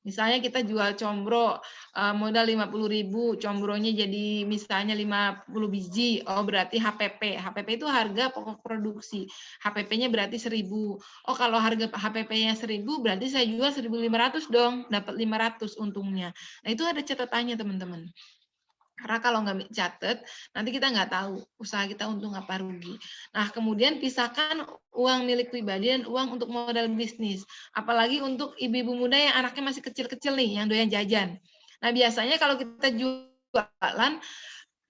Misalnya kita jual combro modal 50.000, combronya jadi misalnya 50 biji, oh berarti HPP. HPP itu harga pokok produksi. HPP-nya berarti 1.000. Oh kalau harga HPP-nya 1.000 berarti saya jual 1.500 dong, dapat 500 untungnya. Nah itu ada catatannya teman-teman. Karena kalau nggak catat, nanti kita nggak tahu usaha kita untung apa rugi. Nah, kemudian pisahkan uang milik pribadi dan uang untuk modal bisnis. Apalagi untuk ibu-ibu muda yang anaknya masih kecil-kecil nih, yang doyan jajan. Nah, biasanya kalau kita jualan,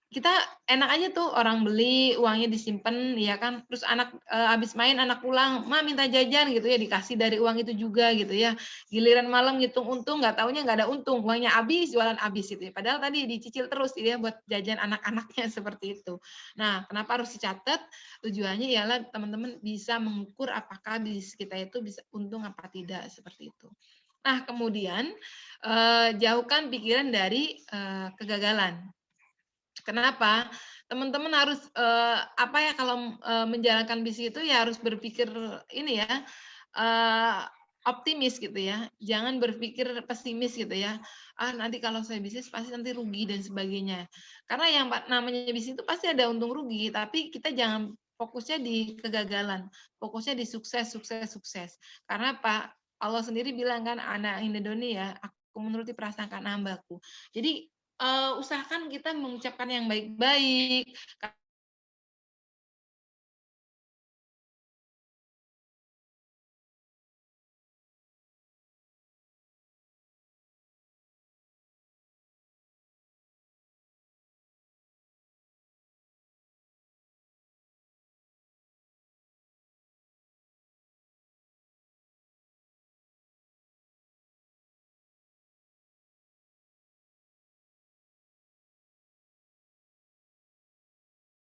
kita enak aja tuh orang beli, uangnya disimpan, ya kan. Terus anak habis main, anak pulang, "Ma minta jajan," gitu ya, dikasih dari uang itu juga gitu ya. Giliran malam ngitung untung, nggak taunya nggak ada untung, uangnya habis, jualan habis gitu ya. Padahal tadi dicicil terus ya buat jajan anak-anaknya seperti itu. Nah, kenapa harus dicatat? Tujuannya ialah teman-teman bisa mengukur apakah bisnis kita itu bisa untung apa tidak, seperti itu. Nah, kemudian jauhkan pikiran dari kegagalan. Kenapa? Teman-teman harus apa ya, kalau menjalankan bisnis itu ya harus berpikir ini ya, optimis gitu ya. Jangan berpikir pesimis gitu ya. Ah, nanti kalau saya bisnis pasti nanti rugi dan sebagainya. Karena yang namanya bisnis itu pasti ada untung rugi, tapi kita jangan fokusnya di kegagalan, fokusnya di sukses, sukses, sukses. Karena Pak Allah sendiri bilang kan, anak Indonesia, aku menuruti prasangkaan hambaku. Jadi usahakan kita mengucapkan yang baik-baik,